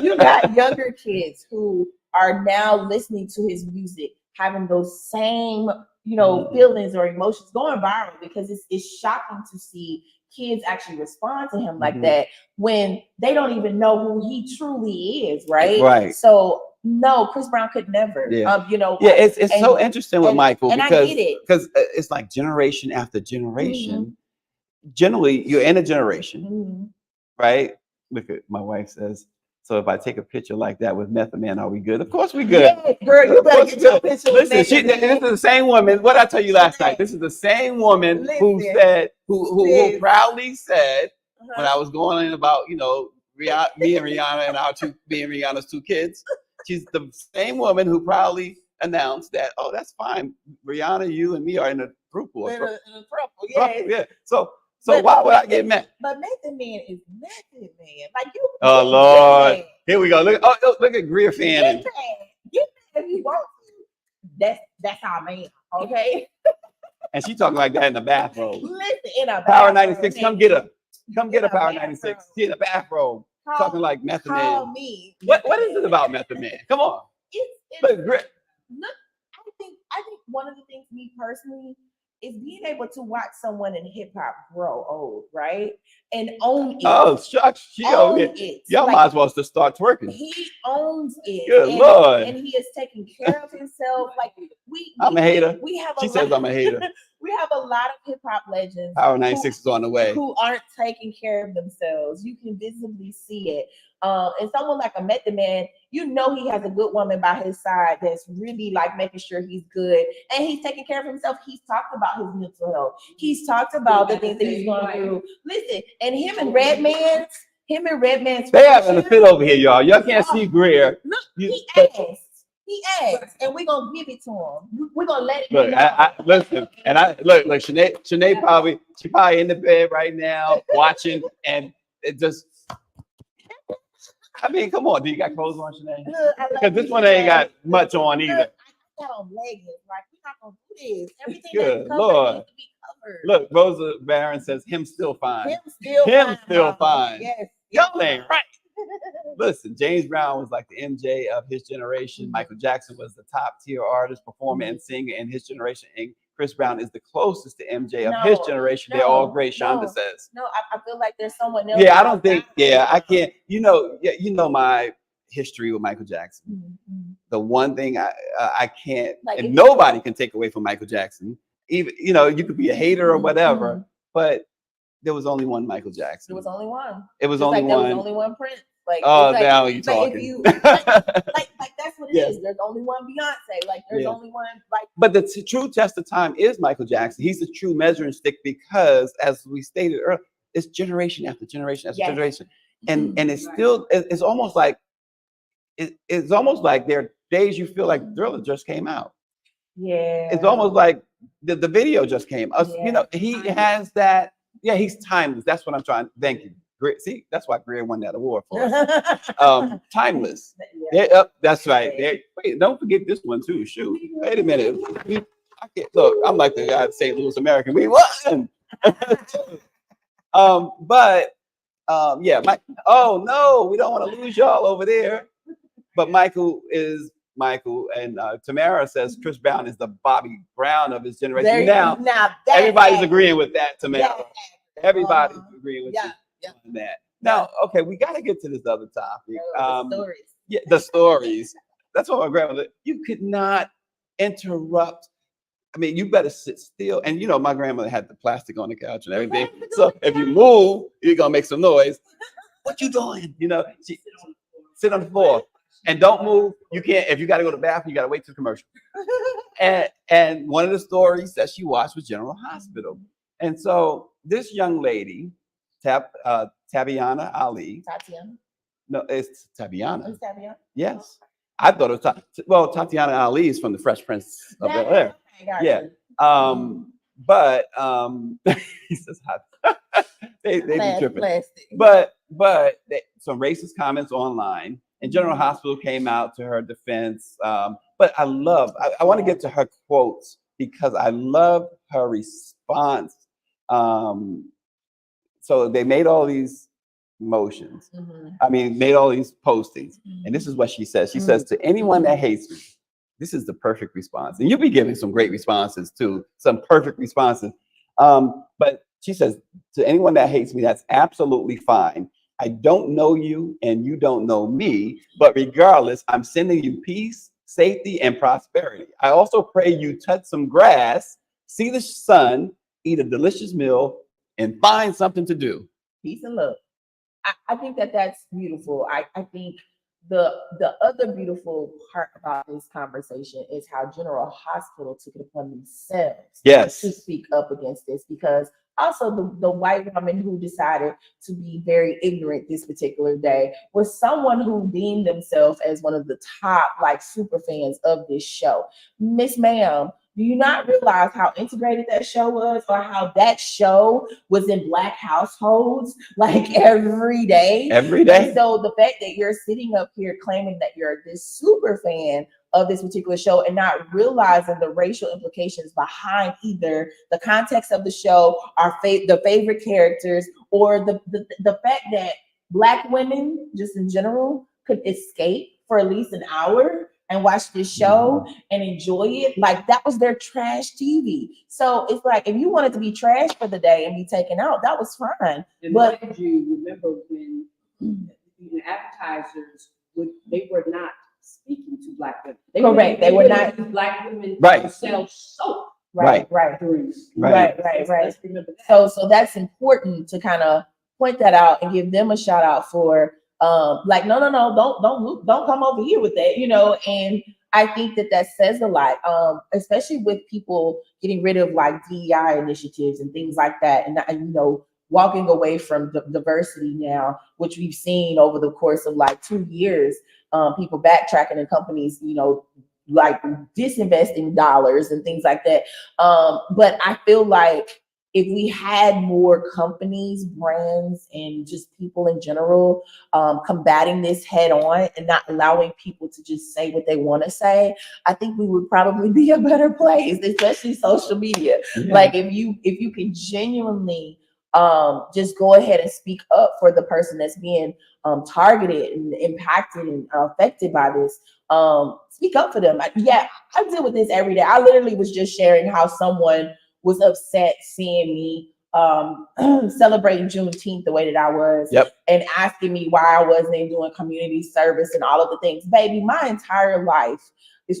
You've got younger kids who are now listening to his music, having those same, feelings or emotions, going viral, because it's shocking to see kids actually respond to him like that when they don't even know who he truly is, right? Right. So No, Chris Brown could never. Yeah. You know. Yeah, it's and- so interesting with and- Michael and I because get it. it's like generation after generation. Generally, you're in a generation, right? Look at my wife says. So if I take a picture like that with Method Man, are we good? Of course we good. Yeah, girl, you better get your picture with Listen, Method Man. this is the same woman. What I tell you last night? This is the same woman who Listen. said, who Listen. proudly said when Uh-huh. I was going in about, you know, me and Rihanna and me and Rihanna's 2 kids. She's the same woman who proudly announced that, oh, that's fine. Rihanna, you and me are in a group. Or In a trouble, yeah. So But- why would I get mad? But Method Man is Method Man. Like you. Oh you Lord, mad. here we go. Look at Greer Get fanning. mad. Get mad if you want to. That's our man. Okay. And she talking like that in the bathroom. Listen, in a Power bathroom, 96, come get her. Come get In her, a Power bathroom. 96. She in the bathroom Call- talking like Method Call Man. me. What is it about Method Man? Come on. It's Look, Greer. look, I think one of the things, me personally, is being able to watch someone in hip hop grow old, right? And own it. Oh, shucks. She over own here. it. Y'all Like, might as well just start twerking. he owns it. Good and, Lord. And he is taking care of himself. Like I'm a hater. We have She says I'm a hater. We have a lot of hip hop legends Power 96 is on the way. who aren't taking care of themselves. You can visibly see it. And someone like a Method Man, you know he has a good woman by his side that's really like making sure he's good and he's taking care of himself. He's talked about his mental health. He's talked about the things that he's going through. Listen, and him and Redman's They having a fit over here, y'all. Y'all can't see Greer. Look, You- he asked. He asked, and we're gonna give it to him. We're gonna let it Look, be I known. listen, and I look, Shanae probably in the bed right now watching, and it just. I mean, come on, do you got clothes on, Shanae? Look, I love Because this you, one ain't Shanae. got much on Look, either. I got on leggings. Like we're not gonna do this. Everything Good that's covered Lord. needs to be covered. Look, Rosa Barron says him still fine. Him still Him fine. still mama. fine. Yes. Y'all ain't right. Listen, James Brown was like the MJ of his generation. Michael Jackson was the top tier artist, performer, and singer in his generation. And Chris Brown is the closest to MJ of his No, generation. They're all great, Shonda no. says. No, I feel like there's someone else. Yeah, I don't think. Yeah, I can't. You know my history with Michael Jackson. Mhm. The one thing I can't, Like, and if- nobody can take away from Michael Jackson. Even you could be a hater or whatever, Mhm. but there was only one Michael Jackson. There was only one. It was Just only like there one. was only one Prince. Like, Oh, it's like, now you but if talking. you like that's what it is. Yes. There's only one Beyonce. Like there's Yeah. only one like But the true test of time is Michael Jackson. He's the true measuring stick because, as we stated earlier, it's generation after generation after Yes. generation, and it's still it's almost like it's almost like there are days you feel like Thriller just came out. yeah. It's almost like the video just came. Yeah. He has that. Yeah, he's timeless. That's what I'm trying. Thank you. Great. See, that's why Greer won that award for us. Timeless. Yeah. That's right. Wait, don't forget this one too. Shoot. Wait a minute. I can't look. I'm like the guy at St. Louis American. We won. Yeah. Oh no, we don't want to lose y'all over there. But Michael is Michael, and Tamara says Chris Brown is the Bobby Brown of his generation. Now that everybody's actor, agreeing with that, Tamara. that actor. Everybody's Uh-huh. agreeing with Yeah, you on that. Now, okay, we got to get to this other topic. The stories. Yeah, the stories. That's what my grandmother. You could not interrupt. I mean, you better sit still. And my grandmother had the plastic on the couch and everything. So if you move, you're gonna make some noise. What you doing? She, sit on the floor and don't move. You can't. If you got to go to the bathroom, you got to wait till the commercial. And one of the stories that she watched was General Hospital. And so this young lady, Tabiana Ali. Tatiana. No, it's Tabiana. Is Tabiana? Yes. I thought it was Tatiana Ali is from the Fresh Prince of Bel Air. Yeah. But he says they be tripping. Plastic. But some racist comments online, and General Hospital came out to her defense. But I want to get to her quotes because I love her response. So they made all these motions. Made all these postings. And this is what she says. She says, to anyone that hates me, this is the perfect response. And you'll be giving some great responses too, some perfect responses. But she says, to anyone that hates me, that's absolutely fine. I don't know you and you don't know me, but regardless, I'm sending you peace, safety, and prosperity. I also pray you touch some grass, see the sun, eat a delicious meal, and find something to do. Peace and love. I think that that's beautiful. I think the other beautiful part about this conversation is how General Hospital took it upon themselves Yes. to speak up against this, because also the white woman who decided to be very ignorant this particular day was someone who deemed themselves as one of the top like super fans of this show. Miss Ma'am, do you not realize how integrated that show was, or how that show was in Black households like every day? Every day. And so the fact that you're sitting up here claiming that you're this super fan of this particular show and not realizing the racial implications behind either the context of the show, the favorite characters, or the fact that Black women just in general could escape for at least an hour and watch this show and enjoy it, like that was their trash TV. So it's like, if you wanted to be trash for the day and be taken out, that was fine. And But mind you, remember when the advertisers they were not speaking to Black women. Correct. They were not. Black women Right. sell soap right. during. Right. Let's remember that. So that's important to kind of point that out and give them a shout out for like, no, don't come over here with that, and I think that says a lot, especially with people getting rid of like DEI initiatives and things like that, and walking away from diversity now, which we've seen over the course of like 2 years, people backtracking in companies, like disinvesting dollars and things like that. But I feel like if we had more companies, brands, and just people in general combating this head on and not allowing people to just say what they want to say, I think we would probably be a better place, especially social media. Yeah. Like if you can genuinely just go ahead and speak up for the person that's being targeted and impacted and affected by this, speak up for them. I deal with this every day. I literally was just sharing how someone was upset seeing me celebrating Juneteenth the way that I was, and asking me why I wasn't doing community service and all of the things. Baby, my entire life,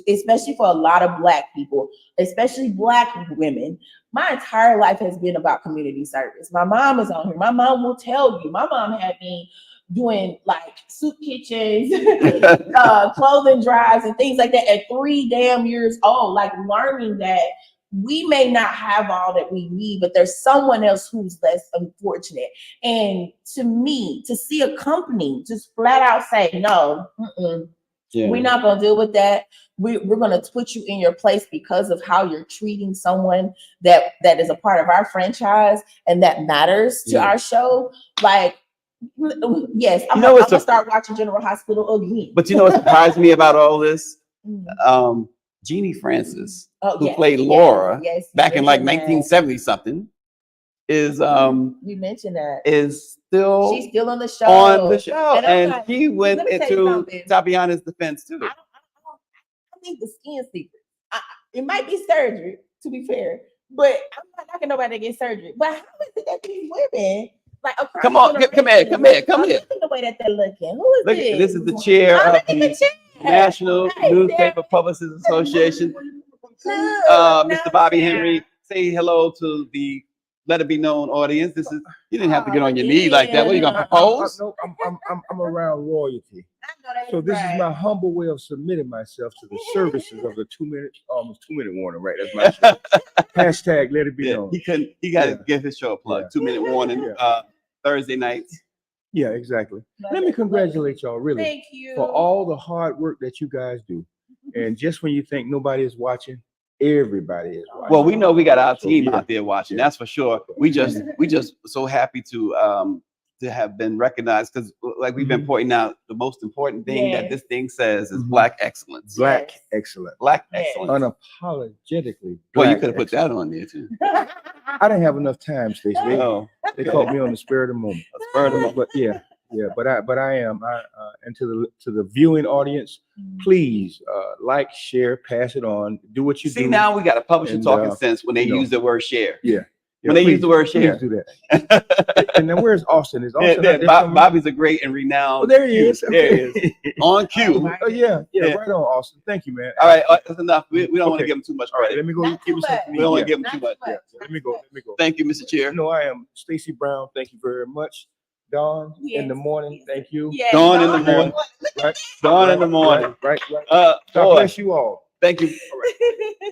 especially for a lot of Black people, especially Black women, my entire life has been about community service. My mom is on here. My mom will tell you. My mom had me doing like soup kitchens, clothing drives, and things like that at 3 damn years old, like learning that we may not have all that we need, but there's someone else who's less unfortunate. And to me, to see a company just flat out say, no, we're not going to deal with that. We're going to put you in your place because of how you're treating someone that is a part of our franchise and that matters to our show. Like, yes, I'm going to start watching General Hospital again. But you know what surprised me about all this? Jeannie Francis, who played Laura back in like 1970 something, is you mentioned that is she's still on the show. And she went into Tabiana's defense too. I think the skin secret. It might be surgery, to be fair, but I'm not knocking nobody to get surgery. But how is it that these women, like, come on, come here. The way that they're looking. Who is this? This is the chair of the National Newspaper Publicists Association. Mr. Bobby Henry, say hello to the Let It Be Known audience. This is, you didn't have to get on your knee like that. What are you gonna propose? I'm around royalty. So this is my humble way of submitting myself to the services of the 2 minute, almost 2 minute warning, right? That's my show. Hashtag Let It Be Known. He got to give his show a plug. 2 minute warning, Thursday nights. Yeah, exactly. Let me congratulate y'all, really. Thank you. For all the hard work that you guys do. And just when you think nobody is watching, everybody is watching. Well, we know we got our team out there watching. That's for sure. We just so happy to have been recognized, because like we've been pointing out, the most important thing that this thing says is Black excellence. Black excellence. Black excellence. Unapologetically. Well, you could have put that on there too. I didn't have enough time, Stacey. They caught me on the spur of the moment. But but I am. And to the viewing audience, please like, share, pass it on, do what you do. See, now we got a publisher talking sense when they use the word share. Yeah. When they use the word please share. do that. And then where's Austin? Is Austin? Yeah, out there somewhere? Bobby's a great and renowned. Oh, there he is. There he is. On cue. Oh, yeah, Yeah. right on, Austin. Thank you, man. All right, that's enough. We don't want to Okay. give him too much All right, credit. let me go. Not Give too me something much. to We eat. don't want Yeah. to give him Not too too much. much. Let me go. Let me go. Thank you, Mr. Chair. You know, I am Stacy Brown. Thank you very much. Dawn in the Yes. morning. Thank you. Yes, Dawn in the Dawn morning. Right. Dawn in the morning. Right. Uh, God boy, bless you all. thank you.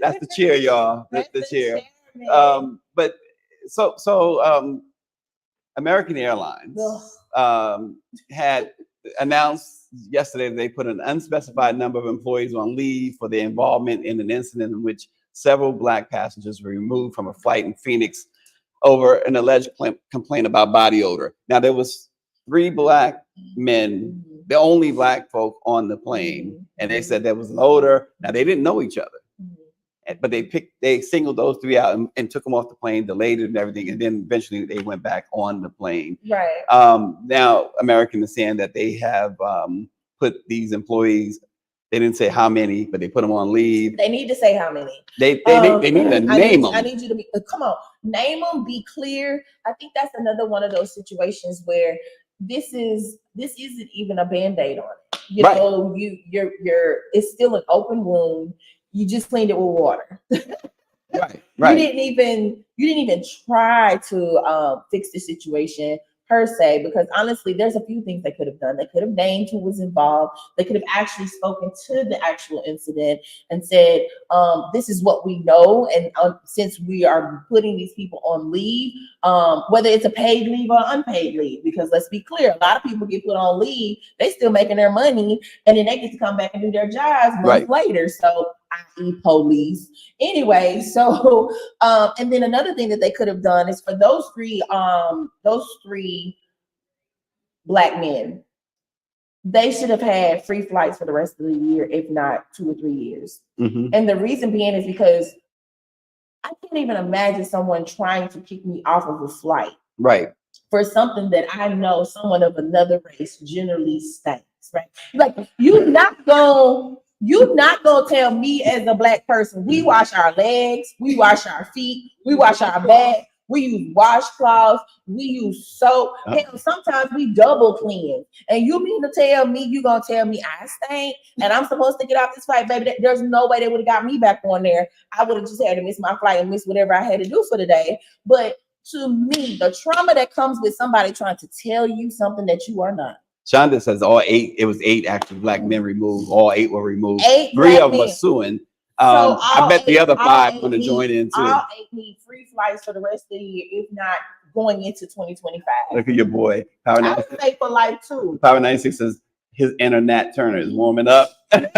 That's the chair, y'all. That's the chair. But American Airlines had announced yesterday that they put an unspecified number of employees on leave for their involvement in an incident in which several Black passengers were removed from a flight in Phoenix over an alleged complaint about body odor. Now, there was 3 Black men, the only Black folk on the plane, and they said there was an odor. Now, they didn't know each other, but they singled those 3 out and took them off the plane, delayed it and everything, and then eventually they went back on the plane. Right. Now, American is saying that they have put these employees. They didn't say how many, but they put them on leave. They need to say how many. They need to name them. I need you to be, come on, name them, be clear. I think that's another one of those situations where this isn't even a Band-Aid on it. You Right. know, it's still an open wound. You just cleaned it with water. Right. You didn't even try to fix the situation per se, because honestly, there's a few things they could have done. They could have named who was involved. They could have actually spoken to the actual incident and said, this is what we know. And since we are putting these people on leave, whether it's a paid leave or unpaid leave, because let's be clear, a lot of people get put on leave, they still making their money, and then they get to come back and do their jobs months later. So i.e. police. Anyway, so and then another thing that they could have done is for those three Black men, they should have had free flights for the rest of the year, if not 2 or 3 years. Mhm. And the reason being is because I can't even imagine someone trying to kick me off of a flight Right. for something that I know someone of another race generally stinks, right? Like, you're not gonna tell me as a Black person, we wash our legs, we wash our feet, we wash our back, we use washcloths, we use soap. Hell, sometimes we double clean. And you mean to tell me you gonna tell me I stink and I'm supposed to get off this flight, baby? There's no way they would have got me back on there. I would have just had to miss my flight and miss whatever I had to do for the day. But to me, the trauma that comes with somebody trying to tell you something that you are not. Shonda says it was 8 actual Black men removed. All 8 were removed. 8 3 Black of them men. are suing. So I bet the other 5 all going to 8 join in too. All 8 need free flights for the rest of the year, if not going into 2025. Look at your boy. Power I 96, would say for life too. Power 96 says his inner Nat Turner is warming up. Listen,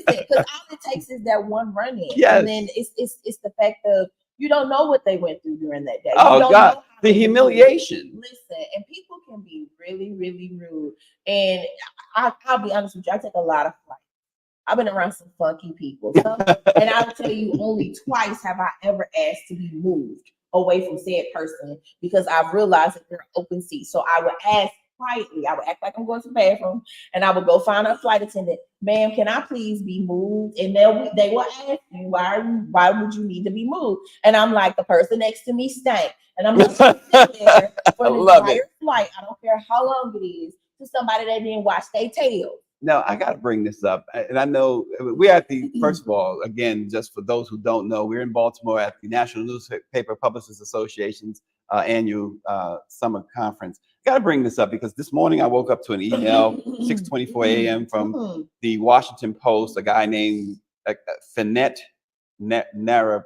because all it takes is that one run in. Yes. And then it's the fact of you don't know what they went through during that day. Oh, You don't God. know how The they- humiliation. Listen, and people can be really, really rude. And I'll be honest with you, I take a lot of flights. I've been around some funky people. And I'll tell you, only twice have I ever asked to be moved away from said person because I've realized that they're an open seat. So I would ask quietly. I would act like I'm going to the bathroom, and I would go find a flight attendant. Ma'am, can I please be moved? And they will ask you, why would you need to be moved? And I'm like, the person next to me stank. And I'm just sitting there for I the love it. entire flight. I don't care how long it is to somebody that didn't wash their tail. Now, I got to bring this up. And I know we're at the, first of all, again, just for those who don't know, we're in Baltimore at the National Newspaper Publicists Association's annual summer conference. Got to bring this up because this morning I woke up to an email, 6:24 a.m. from the Washington Post, a guy named Finette Narapil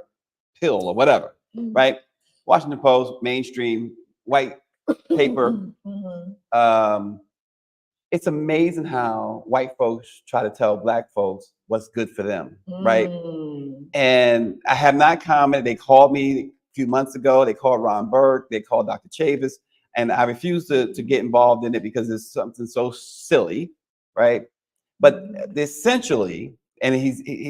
or whatever, right? Washington Post, mainstream, white paper. It's amazing how white folks try to tell Black folks what's good for them, right? And I have not commented. They called me a few months ago. They called Ron Burke. They called Dr. Chavis. And I refuse to get involved in it because it's something so silly, right? But essentially, and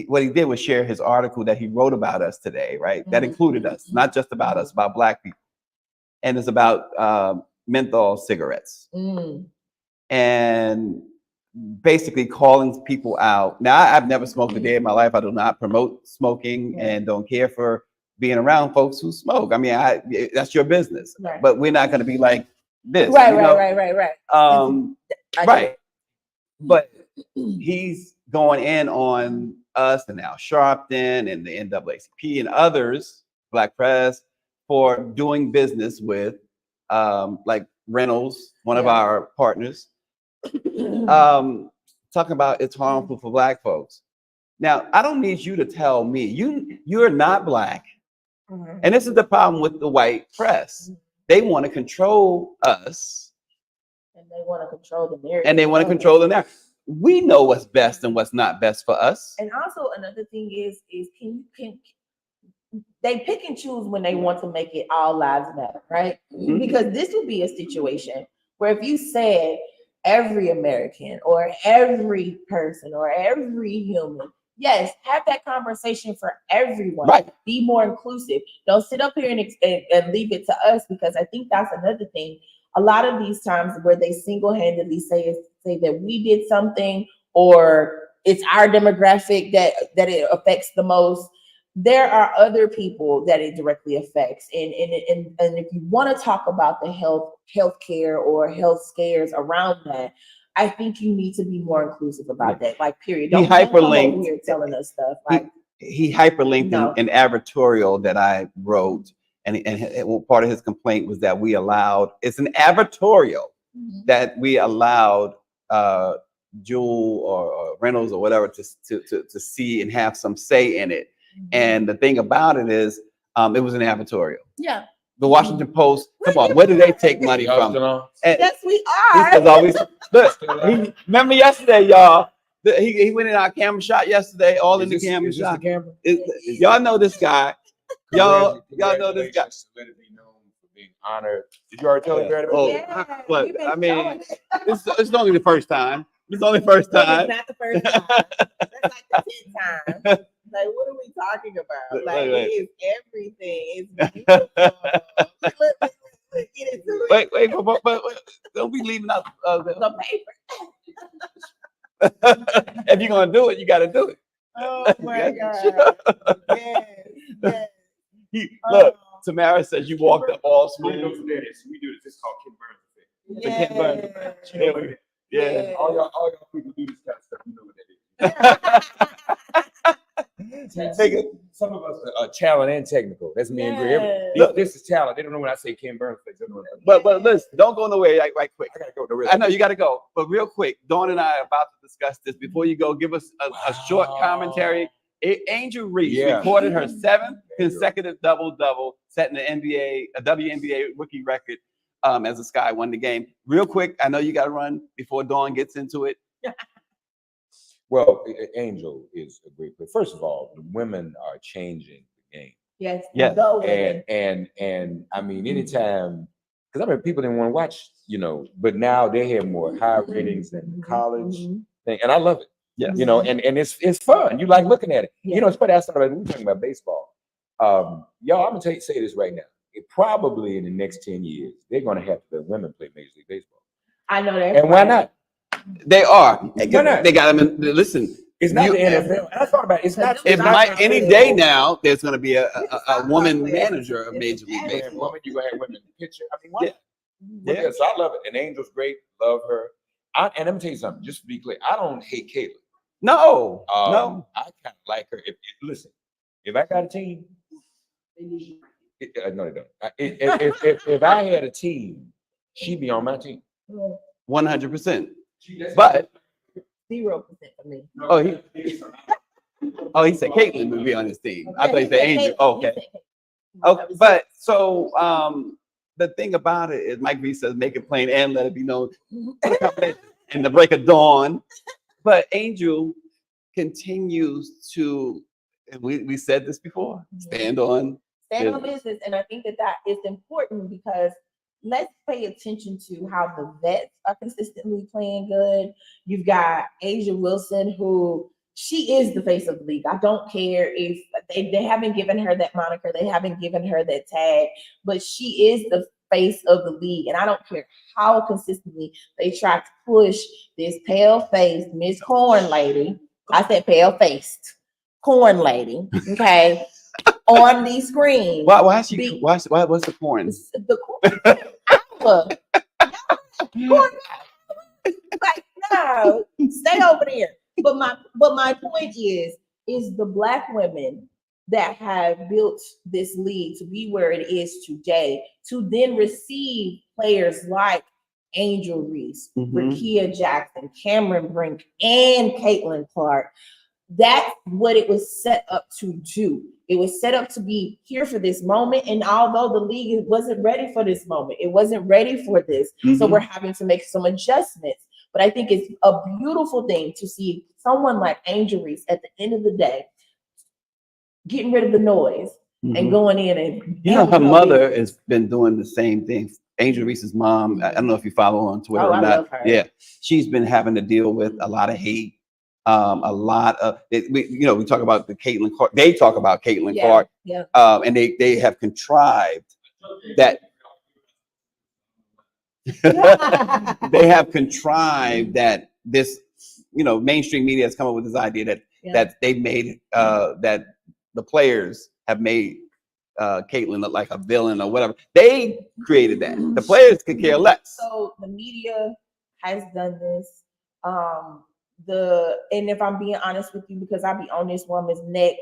what he did was share his article that he wrote about us today, right? That included us, not just about us, about Black people. And it's about menthol cigarettes. And basically calling people out. Now, I've never smoked a day in my life. I do not promote smoking and don't care for being around folks who smoke. I mean, that's your business, Right. but we're not going to be like this. Right, you know? right. I Right. But he's going in on us and Al Sharpton and the NAACP and others, Black Press, for doing business with like Reynolds, one of our partners, talking about it's harmful for Black folks. Now, I don't need you to tell me you're not Black. Mhm. And this is the problem with the white press. They want to control us. And they want to control the narrative. And they want to control the narrative. We know what's best and what's not best for us. And also another thing is can they pick and choose when they want to make it all lives matter, right? Mhm. Because this would be a situation where if you said every American or every person or every human, yes, have that conversation for everyone. Right. Be more inclusive. Don't sit up here and leave it to us, because I think that's another thing. A lot of these times where they single-handedly say that we did something or it's our demographic that it affects the most, there are other people that it directly affects. And if you want to talk about the healthcare or health scares around that, I think you need to be more inclusive about that. Like, period. Don't come over here telling us stuff. Like, he hyperlinked No. an advertorial that I wrote, and part of his complaint was that it's an advertorial that we allowed Jewel or Reynolds or whatever to see and have some say in it. And the thing about it is, it was an advertorial. yeah. The Washington Post, come on, where do they take money from? And Yes, we he are. says always, look, remember yesterday, y'all, he went in our camera shot yesterday, all in the camera shot. Y'all know this guy. Y'all know this guy. Let it be known for being honored. Did you already tell him that? Oh, Yeah, look, we've been I mean, showing it. it's only the first time. It's only the first Look, time. it's not the first time. That's like the 10th time. Like, what are we talking about? Like, Wait. it is everything. It's beautiful. Look, get into it. Wait, but don't be leaving out The paper. if you're gonna do it, you gotta do it. Oh my Yeah. God. Yes. Look, Tamara says you walked up all We do smooth. this. It's called Ken Burns effect. The Ken Burns effect. Yeah. All y'all people do this kind of stuff. You know what that is. Some of us are talent and technical. That's me and Gray. Look. This is talent. They don't know when I say Ken Burns effect. They don't know But listen, don't go nowhere right quick. I gotta go to real. I know you gotta go, but real quick, Dawn and I are about to discuss this. Before you go, give us a short commentary. Angel Reese recorded her 7th consecutive double-double, setting a WNBA rookie record as the Sky won the game. Real quick, I know you got to run before Dawn gets into it. Well, Angel is a great player. First of all, the women are changing the game. Yes. Yes. Go women. And I mean, anytime, because I mean, people didn't want to watch, but now they have more high ratings than the college thing, and I love it. Yes. And it's fun. You like looking at it. Yeah. It's funny. I started we're talking about baseball. Y'all, I'm gonna say this right now. It probably in the next 10 years, they're gonna have the women play Major League Baseball. I know that. And why not? They are. Why not? They got them in. Listen, It's not the NFL. And I thought about it. It's not. it it's not might the any NFL. day now. There's going to be a woman manager of Major League Man, Baseball. women, you gonna have women pitcher. I mean, why? Yeah. Yes, I love it. And Angel's great. Love her. And let me tell you something. Just to be clear, I don't hate Kayla. No, No, I kind of like her. Listen, if I got a team, They need you. no, they don't. If I had a team, she'd be on my team. 100%. But 0% for me. he said Caitlin would be on his team. I thought he said Angel. He Okay. said Caitlin. Okay, but so the thing about it is Mike V says make it plain and let it be known in the break of dawn. But Angel continues to, and we said this before, stand on business. And I think that is important, because let's pay attention to how the vets are consistently playing good. You've got Asia Wilson, who she is the face of the league. I don't care if they haven't given her that moniker, they haven't given her that tag, but she is the face of the league. And I don't care how consistently they try to push this pale-faced Miss Corn lady. I said pale-faced corn lady, okay, on these screens. Why is she? Be- What's the porn? The alpha. Like, no, stay over there. But my point is the Black women that have built this league to be where it is today, to then receive players like Angel Reese, Rickea Jackson, Cameron Brink, and Caitlin Clark. That's what it was set up to do. It was set up to be here for this moment. And although the league wasn't ready for this moment, it wasn't ready for this. So we're having to make some adjustments. But I think it's a beautiful thing to see someone like Angel Reese at the end of the day getting rid of the noise and going in and her mother has been doing the same thing. Angel Reese's mom, I don't know if you follow her on Twitter or I not. love her. Yeah, she's been having to deal with a lot of hate. A lot of we talk about the Caitlin Clark. They talk about Caitlin Clark, and they have contrived that. They have contrived that this, mainstream media has come up with this idea that they made that the players have made Caitlin look like a villain or whatever. They created that. The players could care less. So the media has done this. And if I'm being honest with you, because I be on this woman's neck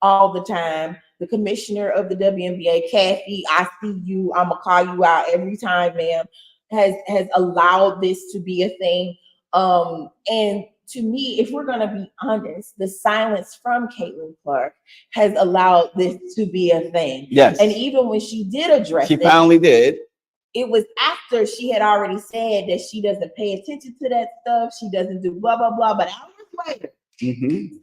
all the time, the commissioner of the WNBA, Kathy, I see you, I'm gonna call you out every time, ma'am, has allowed this to be a thing. And to me, if we're gonna be honest, the silence from Caitlin Clark has allowed this to be a thing. Yes. And even when she did address it, finally did. it was after she had already said that she doesn't pay attention to that stuff. She doesn't do blah, blah, blah. But hours later,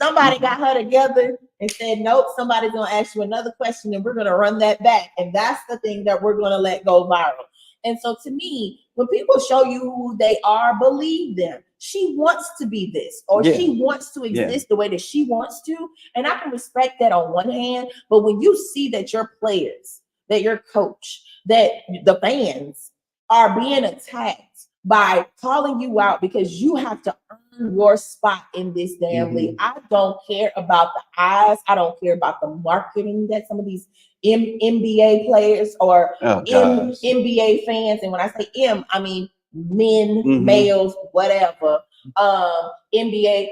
somebody got her together and said, nope, somebody's going to ask you another question and we're going to run that back. And that's the thing that we're going to let go viral. And so to me, when people show you who they are, believe them. She wants to be this, or she wants to exist the way that she wants to. And I can respect that on one hand. But when you see that your players, that your coach, that the fans are being attacked by calling you out because you have to earn your spot in this damn league. I don't care about the eyes. I don't care about the marketing that some of these NBA players or NBA fans, and when I say M, I mean men, males, whatever, NBA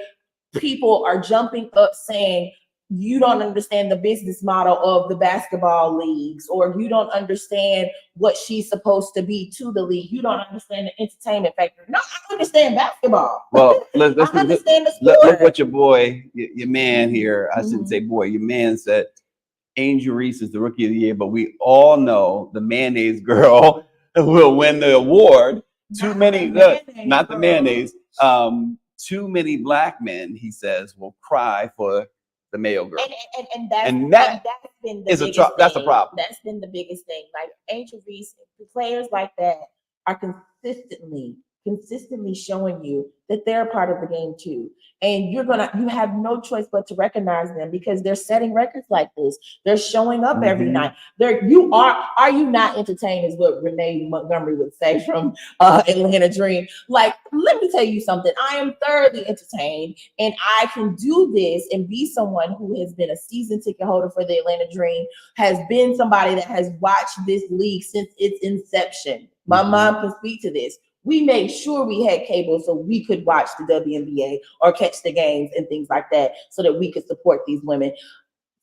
people are jumping up saying, you don't understand the business model of the basketball leagues, or you don't understand what she's supposed to be to the league. You don't understand the entertainment factor. No, I understand basketball. Well, I understand the sport. Look what your boy, your man here, I shouldn't say boy, your man said Angel Reese is the rookie of the year, but we all know the mayonnaise girl will win the award. Too many, not the mayonnaise. Too many black men, he says, will cry for the male girl, and that's been the biggest thing. That's a problem. That's been the biggest thing. Like Angel Reese, players like that are consistently showing you that they're a part of the game too, and you have no choice but to recognize them because they're setting records like this. They're showing up every night. Are you not entertained? Is what Renee Montgomery would say from Atlanta Dream. Like, let me tell you something. I am thoroughly entertained, and I can do this and be someone who has been a season ticket holder for the Atlanta Dream, has been somebody that has watched this league since its inception. My mom can speak to this. We made sure we had cable so we could watch the WNBA or catch the games and things like that so that we could support these women.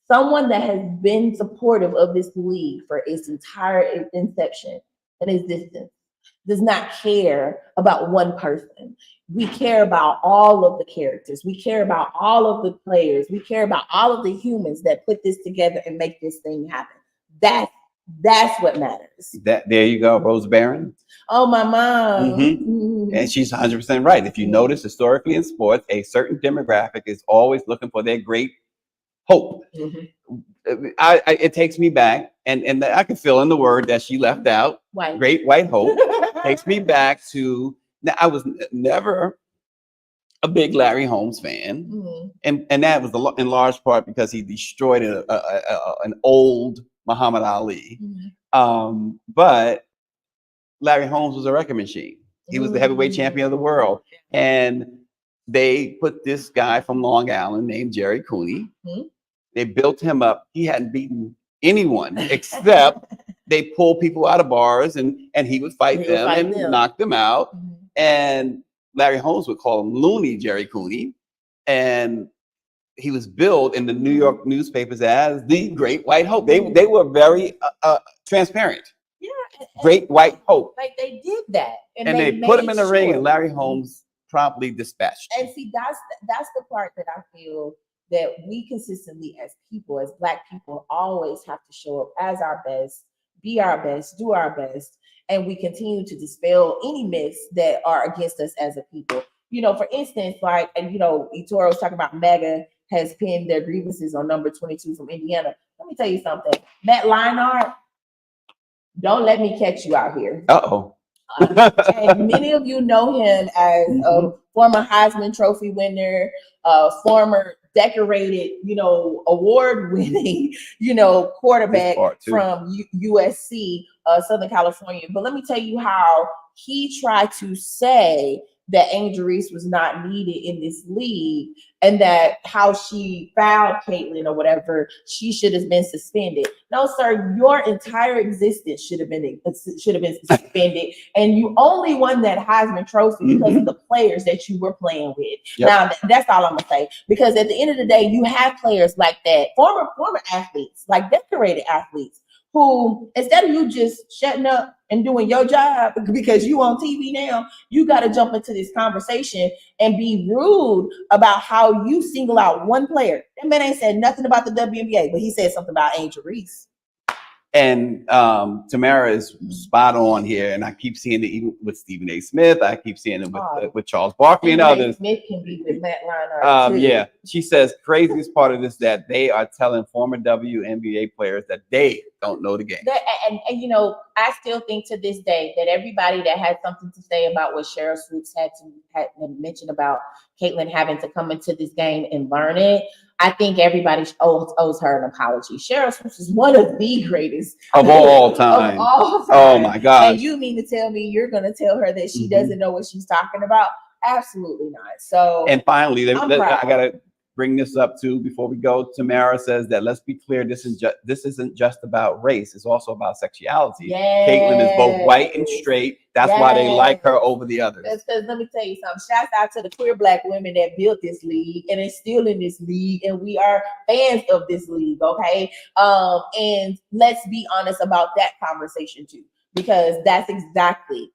Someone that has been supportive of this league for its entire inception and existence does not care about one person. We care about all of the characters. We care about all of the players. We care about all of the humans that put this together and make this thing happen. That's what matters. There you go, Rose Barron. Oh, my mom. And she's 100% right. If you notice, historically in sports, a certain demographic is always looking for their great hope. It takes me back, and I can fill in the word that she left out. Great white hope takes me back to. Now, I was never a big Larry Holmes fan, and that was in large part because he destroyed an old Muhammad Ali. But Larry Holmes was a record machine. He was the heavyweight champion of the world. And they put this guy from Long Island named Jerry Cooney They built him up. He hadn't beaten anyone except they pull people out of bars and he would fight them and knock them out. Mhm. And Larry Holmes would call him Looney Jerry Cooney. And he was billed in the New York newspapers as the Great White Hope. They were very transparent. Yeah, Great White Hope. like they did that, And they put him in the ring, sure. and Larry Holmes promptly dispatched him. And see, that's the part that I feel that we consistently, as people, as Black people, always have to show up as our best, be our best, do our best, and we continue to dispel any myths that are against us as a people. You know, for instance, like, and you know, Etoro was talking about MAGA has pinned their grievances on number 22 from Indiana. Let me tell you something. Matt Leinart, don't let me catch you out here. Uh-oh. And many of you know him as a former Heisman Trophy winner, former decorated, you know, award-winning, you know, quarterback from USC, Southern California. But let me tell you how he tried to say that Angel Reese was not needed in this league, and that how she fouled Caitlin or whatever, she should have been suspended. No, sir, your entire existence should have been suspended, and you only won that Heisman Trophy because of the players that you were playing with. Yep. Now, that's all I'm gonna say, because at the end of the day, you have players like that, former athletes, like decorated athletes, who, instead of you just shutting up and doing your job because you on TV now, you got to jump into this conversation and be rude about how you single out one player. That man ain't said nothing about the WNBA, but he said something about Angel Reese. And Tamara is spot on here, and I keep seeing it even with Stephen A. Smith. I keep seeing it with Charles Barkley and others. Smith can be with Matt Leinart too. Yeah, she says craziest part of this that they are telling former WNBA players that they don't know the game. And you know, I still think to this day that everybody that had something to say about what Cheryl Swoops had mentioned about Caitlin having to come into this game and learn it, I think everybody owes her an apology. Cheryl Swoops is one of the greatest Of all time. Oh my God. And you mean to tell me you're going to tell her that she doesn't know what she's talking about? Absolutely not. So, and finally, I proud. gotta bring this up too before we go. Tamara says that let's be clear, this isn't just about race, it's also about sexuality. Yes. Caitlin is both white and straight. That's why they like her over the others. Because let me tell you something. Shouts out to the queer Black women that built this league and is still in this league, and we are fans of this league, okay? And let's be honest about that conversation too, because that's exactly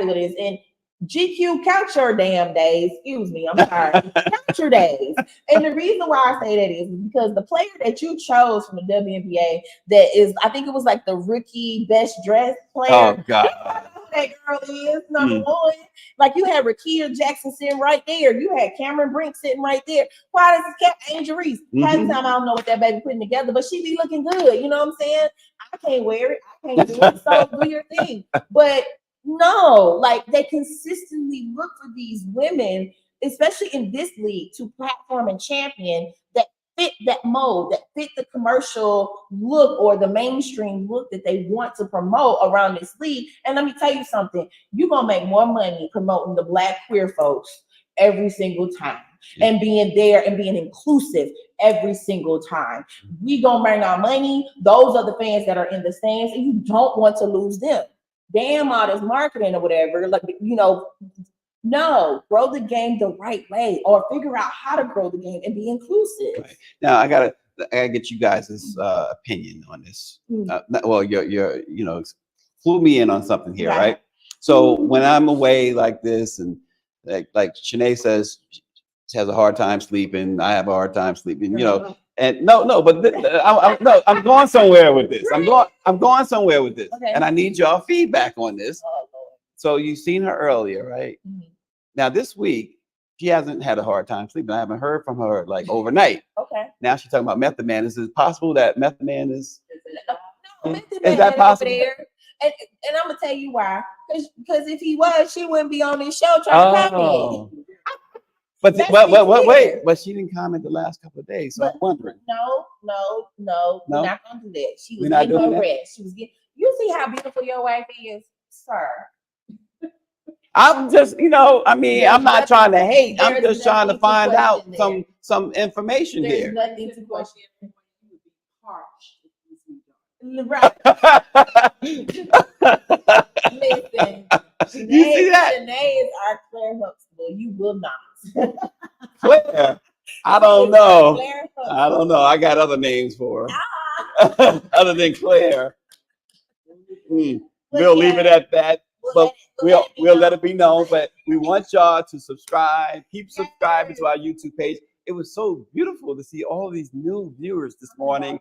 what it is. And GQ, count your damn days. Excuse me, I'm sorry. Count your days. And the reason why I say that is because the player that you chose from the WNBA, that is, I think it was like the rookie best dressed player. Oh God. That girl is number one. Like, you had Rakia Jackson sitting right there. You had Cameron Brink sitting right there. Why does this cat Angel Reese? Half the time I don't know what that baby putting together, but she be looking good. You know what I'm saying? I can't wear it. I can't do it. So do your thing. But no, like, they consistently look for these women, especially in this league, to platform and champion that fit that mold, that fit the commercial look or the mainstream look that they want to promote around this league. And let me tell you something, you're gonna make more money promoting the Black queer folks every single time, and being there and being inclusive every single time. We gonna bring our money. Those are the fans that are in the stands, and you don't want to lose them. Damn all this marketing or whatever, like, you know, no, grow the game the right way, or figure out how to grow the game and be inclusive. Right. Now I gotta get you guys' opinion on this. Well, you're you know, clue me in on something here, right? So when I'm away like this, and like Shanae says, she has a hard time sleeping. I have a hard time sleeping. You know, and I'm going somewhere with this. I'm going somewhere with this, and I need y'all feedback on this. So you've seen her earlier, right? Now this week, she hasn't had a hard time sleeping. I haven't heard from her like overnight. Okay. Now she's talking about Method Man. Is it possible that Method Man is? No, Method Is Man that possible? over there. And I'm gonna tell you why. Because if he was, she wouldn't be on this show trying to copy it. But wait, but she didn't comment the last couple of days, so I'm wondering. No, we're not gonna do that. She was We're not getting doing her that? rest. She was getting. You see how beautiful your wife is, sir. I'm just, you know, I mean, I'm not trying to hate. I'm There's just trying to nothing to find out question there. some information There's here. nothing to question. harsh. If you see dark. Right. Listen, You see that? Shanae is our Claire Huxtable. You will not. Claire, I don't know. Claire I don't know. I got other names for her. Ah. Other than Claire. But We'll leave it yeah, at that. But we'll let it be known. But we want y'all to subscribe. Keep subscribing to our YouTube page. It was so beautiful to see all these new viewers this morning,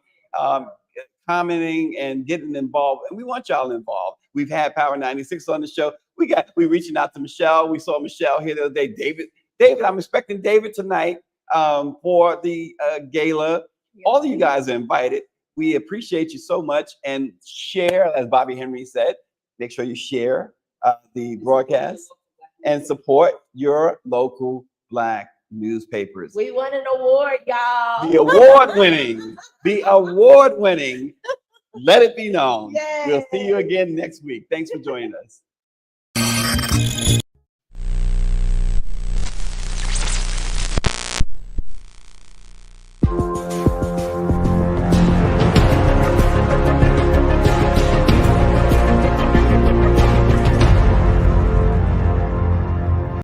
commenting and getting involved. And we want y'all involved. We've had Power 96 on the show. We reaching out to Michelle. We saw Michelle here the other day. David, I'm expecting David tonight for the gala. All of you guys are invited. We appreciate you so much. And share, as Bobby Henry said, make sure you share the broadcast and support your local Black newspapers. we won an award, y'all. The award winning. Let it be known. Yay. We'll see you again next week. Thanks for joining us.